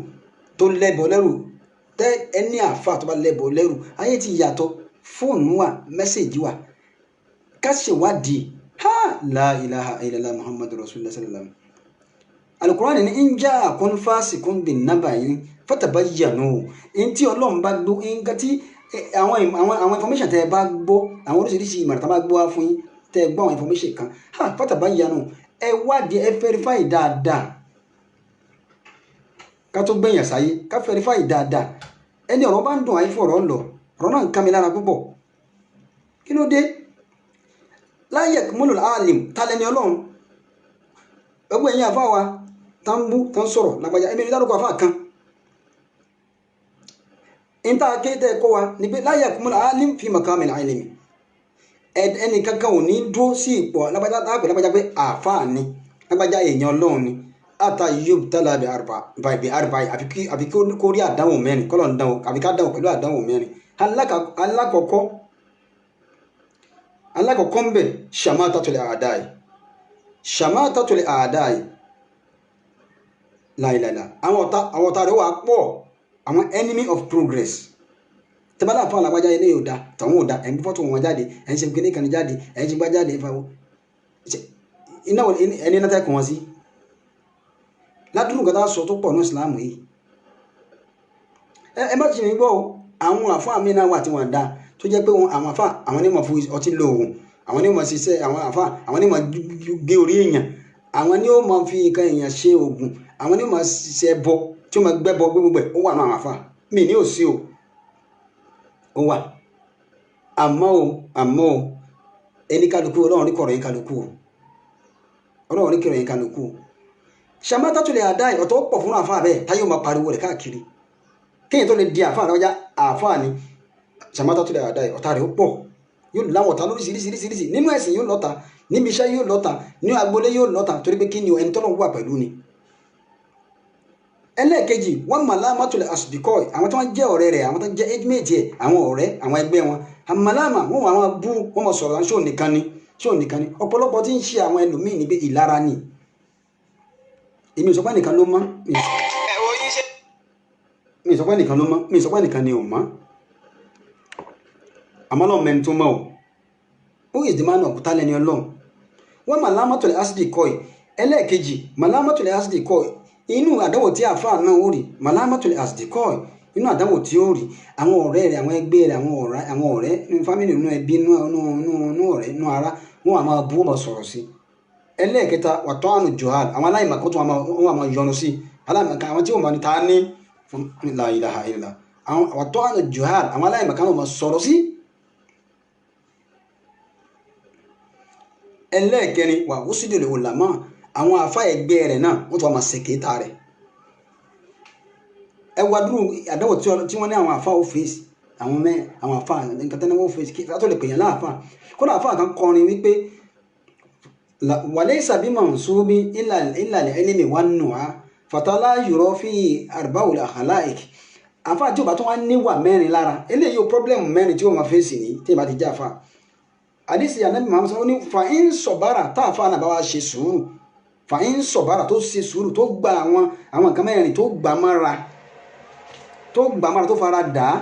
tó lẹ́bọ lẹ́rù tẹ́ ẹni àfa tó bá lẹ́bọ lẹ́rù ayé ti yàtọ̀ fóònù wa mẹ́sẹ̀gì wa ká ṣèwádìí la ilaha illallah Muhammadu rasulullah sallallahu alaihi wasallam alukurani ni in ja'akum fasiqun bin naba'in fatabayyanu ntí Ọlọ́run bá gbọ́ nǹkan tí àwọn information tẹ́ bá gbọ́ àwọn oríṣiríṣi ìmọ̀ràn tẹ́ bá gbọ́ wá fún yín tẹ́ gbọ́ àwọn information kan fatabayyanu ẹ wádìí ẹ verify dáadáa ká tó gbẹ̀yàn sáyé ká verify dáadáa ẹni ọ̀rọ̀ bá ń dùn àyífọ̀ ọ̀rọ̀ lọ ọ̀rọ̀ náà ń ká mi lára púpọ̀ kí ló dé la yakmulul alim tálẹ́ni Ọlọ́run ẹgbẹ́ ẹ̀yìn àfáà wa tá ń bú tá ń sọ̀rọ̀ lágbàjá ẹ̀mí ìdárúkọ àfáà kan ìta akéde kọ́ wa ní pé la yakmulul alim fi makamil ilmi ẹni kankan ò ní dúró sí ipò lágbàjá pé àfáà ni lágbàjá èèyàn Ọlọ́run ni ata yubtala bi arba àfi kó rí àdánwò mẹ́rin kọ́lọ̀ ń dánwò àfi ká dánwò pẹ̀lú àdánwò mẹ́rin alákọ̀ọ́kọ́ ń bẹ̀ shamatatul a'dai láìláìlá àwọn ọ̀tá rẹ̀ wà pọ̀ àwọn enemy of progress tẹ́bálà fún alágbájá ilé yóò dá tàwọn ò dá ẹ̀ ń bí fọ́tò wọn jáde ẹ̀ ń ṣe kékeré kan jáde ẹ̀ ń ṣe gbá jáde ẹ̀ fáwọ́ iná ẹni náà tẹ́kùn wọn sí ládùúgbò kan tá a sọ tó pọ̀ ní ìsìlámù yìí ẹ má ṣe ní gbọ́ àwọn àfáà mi náà wà tí wọ́n dá tó jẹ́ pé àwọn àfáà àwọn onímọ̀ fún ọtí lóògùn àwọn onímọ̀ ṣiṣẹ́ àwọn àfáà àwọn onímọ̀ gé orí èèyàn àwọn ni ó máa fi nǹkan èèyàn ṣe oògùn àwọn ni ó máa ṣiṣẹ́ bọ tí ó máa gbẹ́bọ gbogbo ẹ̀ ó wà náà àwọn àfáà mi ní òsì o ó wà àmọ́ o ẹni kálukú Ọlọ́run ní kọ̀rọ̀ yín kálukú Ọlọ́run ní kọ̀rọ̀ yín kálukú Shamatatul A'dai ọ̀tọ̀ pọ̀ fún àfáà bẹ́ẹ̀ táyé ó máa pariwo rẹ̀ káàkiri kéèyàn tó lè di àfáà lọ́jà àfáà ni Shamatatul A'dai ọ̀tá rẹ̀ ó pọ̀ yóò láwọn ọ̀tá lóríṣiríṣiríṣiríṣi nínú ẹ̀sìn yóò lọ́ta níbi iṣẹ́ yóò lọ́ta ní agboolé yóò lọ́ta torí pé kí ni ẹni tọ́lọ́ wà pẹ̀lú ni ẹlẹ́ẹ̀kejì wọ́n malamatul asdikoi àwọn tó wọ́n jẹ́ ọ̀rẹ́ rẹ̀ àwọn tó jẹ́ age-mate ẹ̀ àwọn ọ̀rẹ́ àwọn ẹgbẹ́ wọn malama wọ́n wà máa bú wọ́n máa sọ̀rọ̀ ṣó nìkan ni ọ̀pọ̀lọpọ̀ tí ń ṣe àwọn ẹlòmíì níbi ìlara ni èmi ìsọpá nìkan ló mọ́ mi ìsọpá nìkan ló mọ́ mi ìsọpá nìkan ni ò mọ́ àmọ́ lọ́wọ́ mẹ́ni tó mọ́ o who is the man of talent ọlọ́run wọ́n malamatul asdikoi ẹlẹ́ẹ̀kejì malamatul asdikoi inú àdánwò tí àfáà náà ó rí malamatul asdikoi inú àdánwò tí ó rí àwọn ọ̀rẹ́ rẹ̀ àwọn ẹgbẹ́ rẹ̀ àwọn ọ̀rẹ́ nínú fámìlì nínú ẹbí nínú ọ̀rẹ́ nínú ara wọn wà máa bú wọn sọ̀rọ̀ sí ẹlẹ́ẹ̀kẹta wàtọ́ àánú johal àwọn aláìmọ̀kan tó wọn wà máa yọnu sí aláìmọ̀kan àwọn tí wọn máa ní ta ní fún la ilaha illallah àwọn wàtọ́ àánú johal àwọn aláìmọ̀kan wọn máa sọ̀rọ̀ sí ẹlẹ́ẹ̀kẹrin wà wúsídìrì ulama àwọn àfa ẹgbẹ́ rẹ̀ náà wọ́n tún wà máa ṣèkéta rẹ̀ ẹ wá dúró àdáwò tí wọ́n ní àwọn àfa ọ́fíìsì àwọn àfa nǹkan tẹ́lẹ̀ ọ́fíìsì kí látọ̀ lè pèyàn láàfà kódà àfa kan kọrin wípé walaysa bimansubi illa al-ilmi wan-nuha fatala yura fi arba'il akhlaq àfa tí ó bá tún wá níwà mẹ́rin lára eléyìí ó pọ́blẹ́mù mẹ́rin tí ó máa fèsì ní tí ìbá ti já fa àdìsí ànábì Muhammad sọ ní fàáyín sọ̀bára táàfà náà bá wá ṣe sùúrù fàáyín sọ̀bára tó ṣe sùúrù tó gba àwọn nǹkan mẹ́rin tó gbà mára tó fara dà á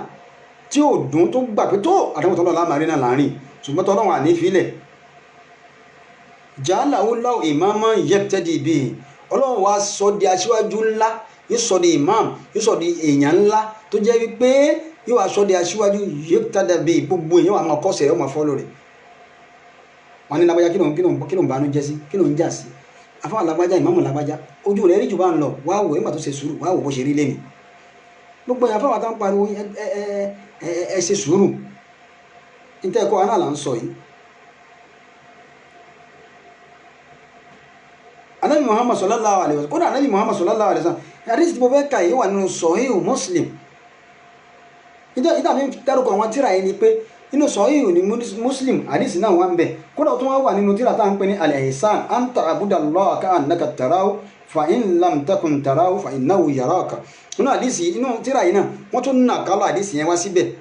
tí ò dùn tó gbà pé tó àdánwò tọ́lọ́ lámàrin náà láàrin ṣùgbọ́n tọ́lọ́ wà ní ìfilẹ̀ ja'alahu Allahu imaman yaqtadi bihi ọlọ́run wa sọ di aṣíwájú ńlá yóò sọ di imam yóò sọ di èèyàn ńlá tó jẹ́ wípé yóò wá sọ di aṣíwájú yaqtadi bihi gbogbo èèyàn wà máa kọ́sẹ̀ ẹ̀ máa fọ́lọ́ rẹ̀ wọn ní lágbájá kí ló ń banú jẹ́ sí kí ló ń jà sí afáwọn lágbájá ìmáàmù lágbájá ojú rẹ̀ rí jù bá ń lọ wá wò nígbà tó ṣe sùúrù wá wò bó ṣe rí lẹ́nu gbogbo èèyàn afáwọn àtàwọn pariwo ẹ ṣe sùúrù níta ẹ̀kọ́ aná là ń sọ yìí. anabi Muhammad sallallahu alaihi wasallam kódà anabi Muhammad sallallahu alaihi wasallam àdìsí tí mo fẹ́ ka yìí wà nínú Sahih Muslim ìdá mi dárúkọ àwọn tíra yìí ni pé inú sọ̀híhù ní Muslim àdìsí náà wà ń bẹ̀ kódà tó wá wà nínú tíra tá à ń pè ní al-ihsan an ta'budallaha ka'annaka tarahu fa in lam takun tarahu fa innahu yaraka inú àdìsí inú tíra yìí náà wọ́n tún nà kálọ̀ àdìsí yẹn wá síbẹ̀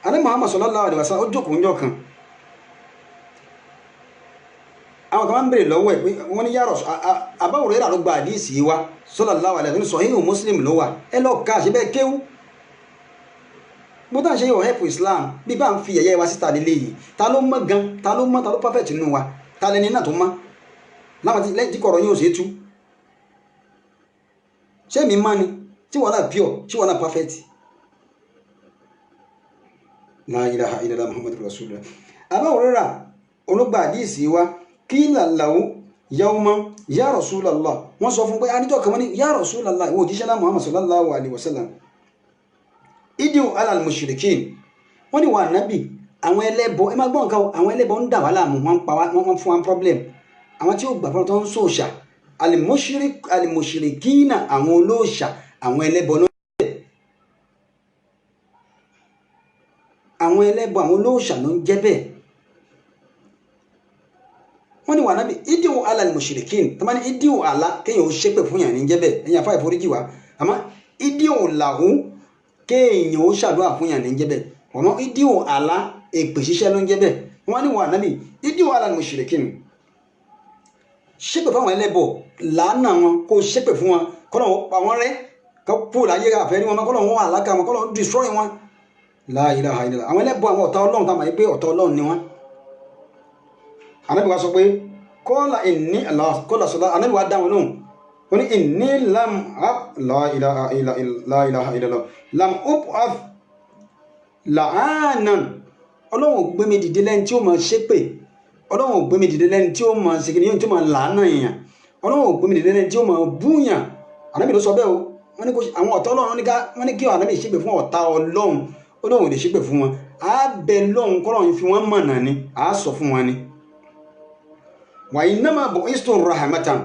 ànábì Muhammad sallallahu alaihi wasallam ó jókòó ńjọ́ kan àwọn kan máa ń bèrè lọ́wọ́ ẹ̀ pé wọ́n ní yàrá Abu Hurairah ló gba àdìsí wa sallallahu alaihi wasallam sọ̀híhù Muslim ló wà ẹ lọ́ọ́ ká àṣẹ bẹ́ẹ̀ kéwú bó tá à ń ṣe yóò help Islam bí bá ń fi ẹ̀yẹ wa síta nílé yìí ta ló mọ́ gan ta ló mọ́ ta ló perfect nínú wa ta lẹni náà tó mọ́ láwọn tí kọ̀rọ̀ yóò ṣe é tú ṣé mi mọ́ ni tí wọ́n náà pure tí wọ́n náà perfect la ilaha illallah Muhammadur Rasulullah Abu Hurairah olùgbà àdìsí wa qila lahu yawman ya Rasulallah wọ́n sọ fún pé anijọ́ kan wọ́n ní ya Rasulallah ìwọ òjíṣẹ́ náà Muhammad sallallahu alaihi wasallam idiu alal mushrikin wọ́n ní wà nábì àwọn ẹlẹ́bọ ẹ má gbọ́ nǹkan àwọn ẹlẹ́bọ ń dà wá láàmú wọ́n pa wá wọ́n fún wa problem àwọn tí ó gbà fún tó ń sòòṣà alimushrikina àwọn olóòṣà àwọn ẹlẹ́bọ ló ń jẹ́ àwọn ẹlẹ́bọ àwọn olóòṣà ló ń jẹ́ bẹ́ẹ̀ wọ́n ní wà nábì idiu alal mushrikin tó máa ní idiu àlá kéèyàn ó ṣépè fún yàn ní jẹ́ bẹ́ẹ̀ ẹ̀yìn àfáà ìforíjì wa àmọ́ idiu làhùn kéèyàn ó ṣàdúrà fún yàn ní jẹ́ bẹ́ẹ̀ ọmọ ìdíwò àlá èpè ṣiṣẹ́ ló ń jẹ́ bẹ́ẹ̀ wọ́n ní wà nábì ìdíwò àlá mushrikin ṣépè fáwọn ẹlẹ́bọ làánà wọn kó ṣépè fún wọn kọ́nà wọn pa wọn rẹ́ kọ́ pò láyé àfẹ́rí wọn kọ́nà wọn àlákà wọn kọ́nà wọn destroy wọn la ilaha illallah àwọn ẹlẹ́bọ àwọn ọ̀tá ọlọ́run táwọn yìí pé ọ̀tá ọlọ́run ni wọn. ànábì wa sọ pé kọ́lá ìní kọ́lá sọlá ànábì wa dá wọn lóhùn wọ́n ní ìní lam la ilaha illallah lam up la'anan ọlọ́run gbé mi dìde lẹ́ni tí ó máa ṣépè ọlọ́run gbé mi dìde lẹ́ni tí ó máa ṣèkìní yóò tí ó máa làánà èèyàn ọlọ́run gbé mi dìde lẹ́ni tí ó máa búyàn ànábì ló sọ bẹ́ẹ̀ o wọ́n ní àwọn ọ̀tá ọlọ́run wọ́n ní kí ànábì ṣépè fún ọ̀tá ọlọ́run ọlọ́run lè ṣépè fún wọn á bẹ lọ́run kọ́lọ́run fi wọ́n mọ̀nà ni á sọ fún wọn ni. wa innama bu'istu rahmatan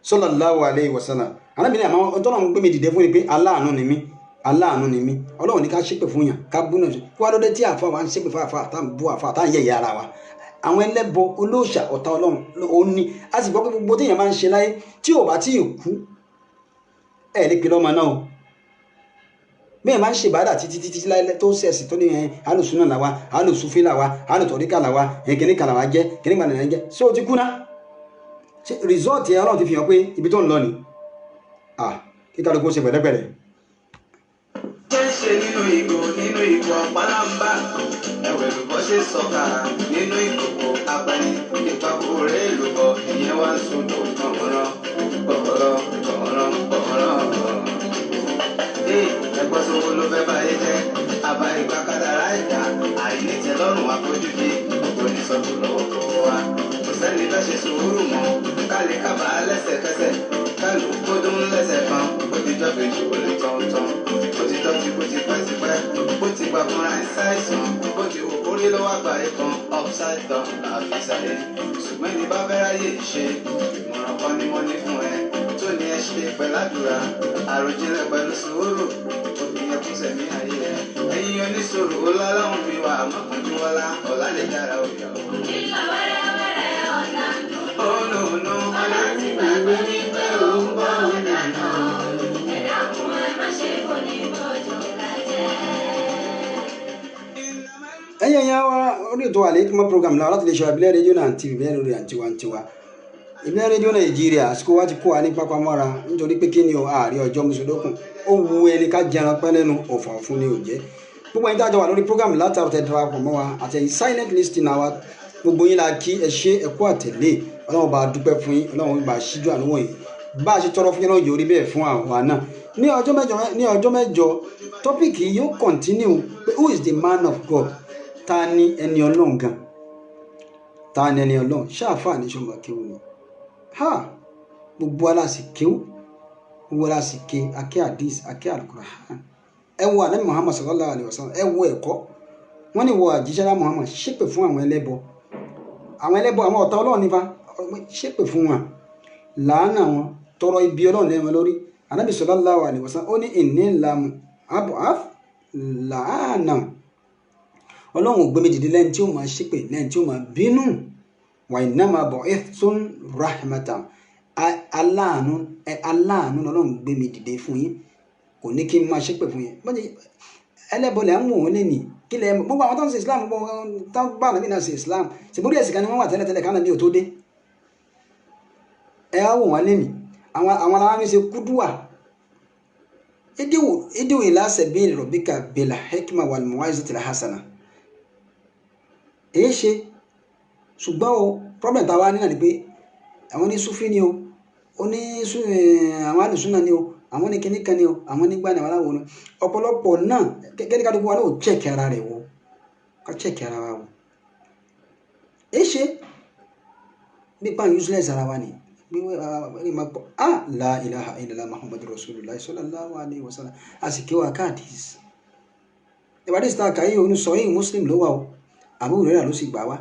sallallahu alayhi wa sallam ànábì ní àmọ́ ọlọ́run gbé mi dìde fún mi pé aláàánú ni mí aláàánú ni mí ọlọ́run ní ká ṣépè fún yàn ká bú náà ṣe kí wá lóde tí àfa wa ń ṣépè fún àfa tá ń bú àfa tá ń yẹ̀yẹ́ ara wa àwọn ẹlẹ́bọ olóòṣà ọ̀tá ọlọ́run ó ní a sì gbọ́ pé gbogbo téèyàn máa ń ṣe láyé tí ò bá tí ì kú ẹ̀ lè pe lọ́mọ náà o bẹ́ẹ̀ máa ń ṣe ìbádà títí láìlẹ́ tó ṣẹ̀sì tó ní alùsùnà làwa alùsùfì làwa alùtọ̀ríkà làwa kìnnìkan làwa jẹ́ kìnnìkan làwa jẹ́ ṣé o ti kú ná ṣe rìsọ́ọ̀tì ẹ̀ ọlọ́run ti fi hàn pé ibi tó ń lọ ni kíkà ló kó ṣe pẹ̀lẹ́pẹ̀lẹ́. ṣé ń ṣe nínú ìgò ọ̀pálámbá ẹ̀wẹ̀ lùbọ́ ṣe sọ̀kà nínú ìkòkò abẹ́ni ìpapò rẹ̀ lùbọ́ ìyẹn wá ń sọdọ̀ gbọ̀ngàn ẹgbọ́n sọ́wọ́ ló fẹ́ báyé jẹ́ àbá ìgbà kádàrá ìdá àìnítẹ́lọ́rùn àfojúdi oníṣọ́tò lọ́wọ́ tó wá kò sẹ́ni bá ṣe sùúrù mọ́ kálí kábà lẹ́sẹ̀kẹsẹ̀ kálù kódún lẹ́sẹ̀ kan ó ti jọ́ kejì ó lè tọ̀ntọ̀n ó ti tọ́jú bó ti pẹ́ tipẹ́ bó ti gbà fúnra ẹ̀ ṣàìsàn bó ti wò orí ló wá gbà ẹ̀kan upside down àfi sàyè ṣùgbọ́n ní bá fẹ́ ráyè ṣe ìmọ̀ràn kan ni mo ní fún ẹ tó ní ẹ ṣe pẹ̀ládùra àròjinlẹ̀ pẹ̀lú sùúrù òbíyẹn kún sẹ̀mí ayé ẹ ẹ̀yin oníṣòro ọlọ́run mi wà mọ́kànjú wọlá ọ̀la lè dára òyà o. Nígbà wẹ́rẹ́wẹ́rẹ́ ọ̀la ń dùn. ó nù nù Ọ̀la ti gbàgbé wípé òun bọ̀ ń dànù. Ẹ dákun ẹ má ṣe kò ní bọ́jọ́ lájẹ́. ẹ̀yin ẹ̀yà wa orí ètò Al-Hikmat program làwọn láti lè ṣe Ìbílẹ̀ rédíò náà ti Ìbílẹ̀ lórí àǹtiwantiwa Ìbílẹ̀ rédíò Nàìjíríà àsìkò wa ti kó wa ní pápá mọ́ra nítorí pé kí ni o ààrẹ ọjọ́ mùsùlùkùn ó wu ẹni ká jẹran pẹ́ lẹ́nu ọ̀fọ̀ fún ni ò jẹ́ gbogbo ẹni tájọ wà lórí program látàrọ̀ tẹ̀ darapọ̀ mọ́ wa àtẹ̀yìn silent listening wa gbogbo yín la kí ẹ ṣe ẹ kú àtẹ̀lé Ọlọ́run bá dúpẹ́ fún yín Ọlọ́run bá ṣíjú àánú wọ̀nyí bá a ṣe tọrọ fún yín náà yóò rí bẹ́ẹ̀ fún àwa náà ní ọjọ́ mẹ́jọ tọ́pìkì yóò continue pé who is the man of God ta ni ẹni Ọlọ́run gan ta ni ẹni Ọlọ́run ṣáàfà ní ṣọmọ kéwù ni gbogbo aláṣì kéwù gbogbo aláṣì ké akẹ́ hadith akẹ́ al-Qur'an ẹ wo ànábì Muhammad sallallahu alayhi wa sallam ẹ wo ẹ̀kọ́ wọ́n ní wo àjíṣẹ́lá Muhammad ṣépè fún àwọn ẹlẹ́bọ àwọn ọ̀tá Ọlọ́run nípa ṣépè fún wọn làánà wọn tọrọ ibi Ọlọ́run lẹ́wọ̀n lórí ànábì sallallahu alayhi wa sallam ó ní inni lam ab'ath làánà Ọlọ́run ò gbé mi dìde lẹ́ni tí ó máa ṣépè lẹ́ni tí ó máa bínú wa innama bu'ithtum rahmatan aláàánú Ọlọ́run gbé mi dìde fún yín kò ní kí n máa ṣépè fún yín ẹlẹ́bọ̀lẹ̀ ń wò wọ́n lé ní kí lẹ́ gbogbo àwọn tó ń ṣe Islam gbogbo tó ń bá nàbí náà ṣe Islam ṣèbórí ẹ̀sìn kan ni wọ́n wà tẹ́lẹ̀tẹ́lẹ̀ ká nàbí ò tó dé ẹ á wò wọ́n lé ní àwọn aláwọ̀ mi ṣe kúdùwà idiwu ila sabili rabbika bil hikma wal maw'izatil hasana èyí ṣe ṣùgbọ́n o problem táwa ní náà ni pé àwọn ní Sufi ni o àwọn alùsùnà ni o àwọn ní kíní kan ni o àwọn nígbà ní àwọn aláwọ̀ ni ọ̀pọ̀lọpọ̀ náà kẹ́kẹ́ ká dúpọ̀ wa náà ò chẹ́ẹ̀kì ara rẹ̀ wò ká chẹ́ẹ̀kì ara wa wò èyí ṣe bí pan useless ara wa ni la ilaha illallah muhammadu rasulullah sallallahu alaihi wasallam àsìkè wa káàdìs ìwádìí síta kàyé oní sọyìn Muslim ló wà o Abu Hurairah ló sì gbà wá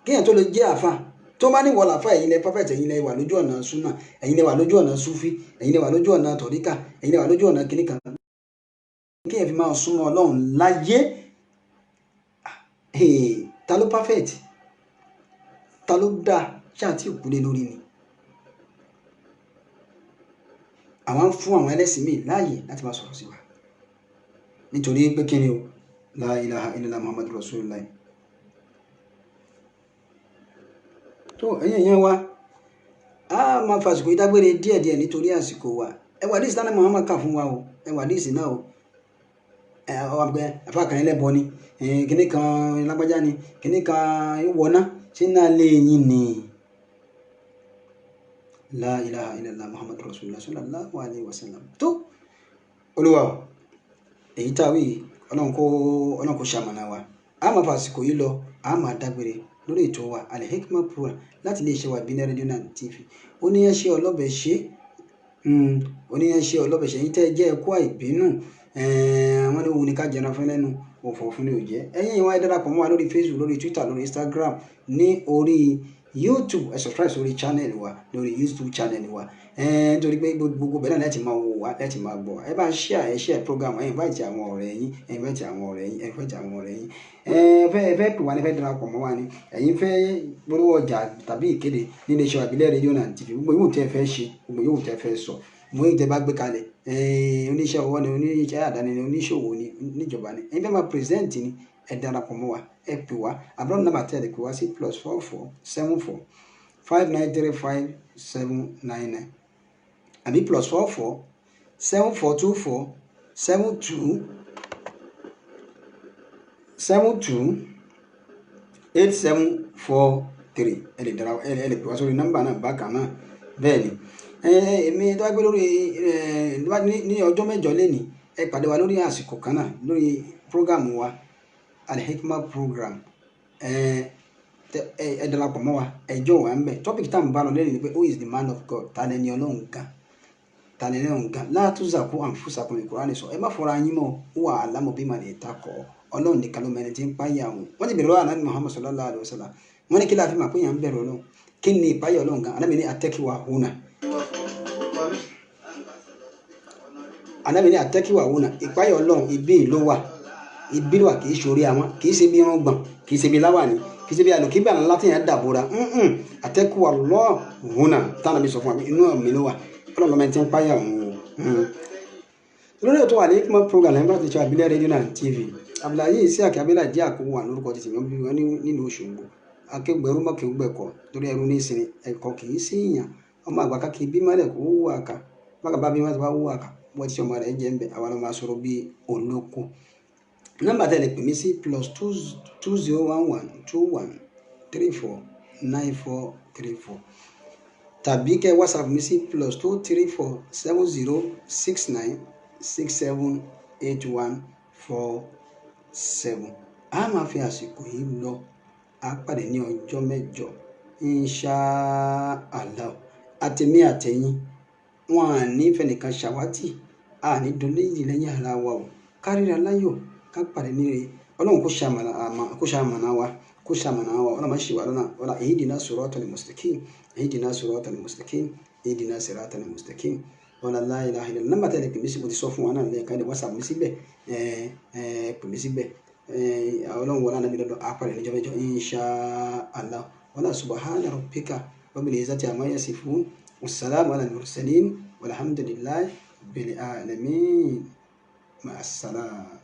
kéèyàn tó lè jẹ́ àfà tó bá ní wọ́n làfà ẹ̀yin lẹ perfect ẹ̀yin lẹ wà lójú ọ̀nà súnà ẹ̀yin lẹ wà lójú ọ̀nà súfì ẹ̀yin lẹ wà lójú ọ̀nà tọ̀ríkà ẹ̀yin lẹ wà lójú ọ̀nà kìnìkan kéèyàn fi máa súnmọ́ Ọlọ́run láyé ta ló perfect ta ló dáa ṣáà tí òkúlé lórí ni àwọn fún àwọn ẹlẹ́sìn míì láàyè láti máa sọ̀rọ̀ sí wa nítorí pé kí ni o la ilaha illallah muhammadu rasulullah tó ẹ̀yin yẹn wá a máa fàsìkò ìdágbére díẹ̀díẹ̀ nítorí àsìkò wa ẹwà díìsì tánà Muhammad kà fún wa o ẹwà díìsì náà o àfàkàn ẹlẹ́bọ ni kíní kan lágbájá ni kíní kan ìwọ̀ná ṣé náà lè yín ni la ilaha illallah muhammadu rasulullah sallallahu alaihi wasallam tó olúwa èyí táwí ọlọ́run kó ṣàmànà wa a máa fàsìkò yìí lọ a máa dágbére lórí ètò wa Al-Hikmat program láti lè ṣe wa Ìbílẹ̀ rédíò náà TV oníyanṣẹ́ ọlọ́bẹ̀ ṣe oníyanṣẹ́ ọlọ́bẹ̀ ṣe yín tẹ́ jẹ́ ẹ̀kọ́ àìbínú wọ́n ní òun ní ká jẹran fún lẹ́nu òfò fún ní òjẹ́ ẹ̀yin ìwọ̀n ẹ darapọ̀ mọ́ wa lórí Facebook lórí Twitter lórí Instagram ní orí YouTube ẹ subscribe sórí channel wa lórí YouTube channel wa nítorí pé gbogbo bẹ́ẹ̀ náà láti máa wò wá láti máa gbọ́ ẹ bá share program ẹ invite àwọn ọ̀rẹ́ yín fẹ́ pè wá ní fẹ́ darapọ̀ mọ́ wa ni ẹ̀yin fẹ́ polówó ọjà tàbí ìkéde nílé iṣẹ́ Ìbílẹ̀ rédíò náà TV gbogbo yóò tẹ́ fẹ́ ṣe gbogbo yóò tẹ́ fẹ́ sọ mú ìjọba gbé kalẹ̀ oníṣẹ́ ọwọ́ ni oníṣẹ́ àdáni ni oníṣòwò ni níjọba ni ẹni fẹ́ máa present ni ẹ darapọ̀ mọ́ wa ẹ pè wá àbúrò nàbà tẹ́ ẹ pè wá sí +4474 5935 799 àbí +44 7424 72 8743 ẹ lè pè wá sórí nọ́mbà náà bákan náà bẹ́ẹ̀ ni èmi tó wá gbé lórí ní ọjọ́ mẹ́jọ lẹ́ni ẹ pàdé wa lórí àsìkò kan náà lórí prógrámù wa Al-Hikmah program ẹ darapọ̀ mọ́ wa ẹjọ́ wa ń bẹ̀ topic tá à ń bá lọ lẹ́yìn ni pé who is the man of God ta lẹni Ọlọ́run gan la tuzaku anfusakum Kùránì sọ ẹ má fọra yín mọ́ wà alamu biman ittaqa Ọlọ́run nìkan ló mẹ́rin tí ń páyà wọn wọ́n ti bẹ̀rẹ̀ lọ́wọ́ Ànábì Muhammad sallallahu alaihi wasallam wọ́n ní kí láàfin máa pín yàn ń bẹ̀rẹ̀ Ọlọ́run kí ni ìpáyà Ọlọ́run gan Ànábì ní atẹ́kíwá húnà Ànábì ní atẹ́kíwá húnà ìpáyà Ọlọ́run ibi ló wà ibi wà kì í ṣorí àwọn kì í ṣe bí irun gbọ̀n kì í ṣe bí láwàní kì í ṣe bí àlòkíbà ńlá tí yẹn dàbòrà atẹ́kíwá húnà táwọn àbí sọ fún wa inú mi ló wà Ọlọ́run lọ́mọ ti ń páyà òun lórí ètò Al-Hikmah program lẹ́yìn bá ti ṣe Abilẹ̀ rédíò náà TV Abdullahi Isiaq Abela jẹ́ àkówó wà lórúkọ ti tèmi wọn nínú Òṣogbo akégbẹ̀rún mọ́kẹ́gbẹ̀kọ́ torí ẹrú ní ìsinmi ẹ̀kọ́ kì í sí ìyàn ọmọ àgbà ká kì í bí mọ́lẹ̀ kó wú àká bákan bá bí mọ́lẹ̀ bá wú àká wọ́n ti ṣe ọmọ rẹ̀ jẹ́ ń bẹ̀ àwọn ọmọ asọ̀rọ̀ bíi olóko nọ́mbà tẹ̀lé pè mí sí +201121349434 tàbí kẹ́ WhatsApp mi sí +2347069678147 a máa fi àsìkò yìí lọ a pàdé ní ọjọ́ mẹ́jọ inṣàlá àtẹ̀mí àtẹ̀yìn wọn à ní fẹnìkan ṣàwátì a ní dolóyè lẹ́yìn ara wa o kárìíra láyọ̀ ká pàdé níre Ọlọ́run kó ṣàmànà wa Ọlọ́run máa ṣe wà lọ́nà wala ihdina siratal mustaqim ihdina siratal mustaqim ihdina siratal mustaqim wala la ilaha illallah nọ́mbà tẹ̀lé pè mí sí mo ti sọ fún wa náà lẹ́ẹ̀kan ní WhatsApp mi síbẹ̀ pè mí síbẹ̀ Ọlọ́run wọlé ànábì lọ́dọ̀ àpàdé níjọ́ mẹ́jọ insha Allah wala subhana rabbika rabbil izzati amma yasifun wassalamu ala al-mursalin walhamdulillahi rabbil alamin ma'as salam.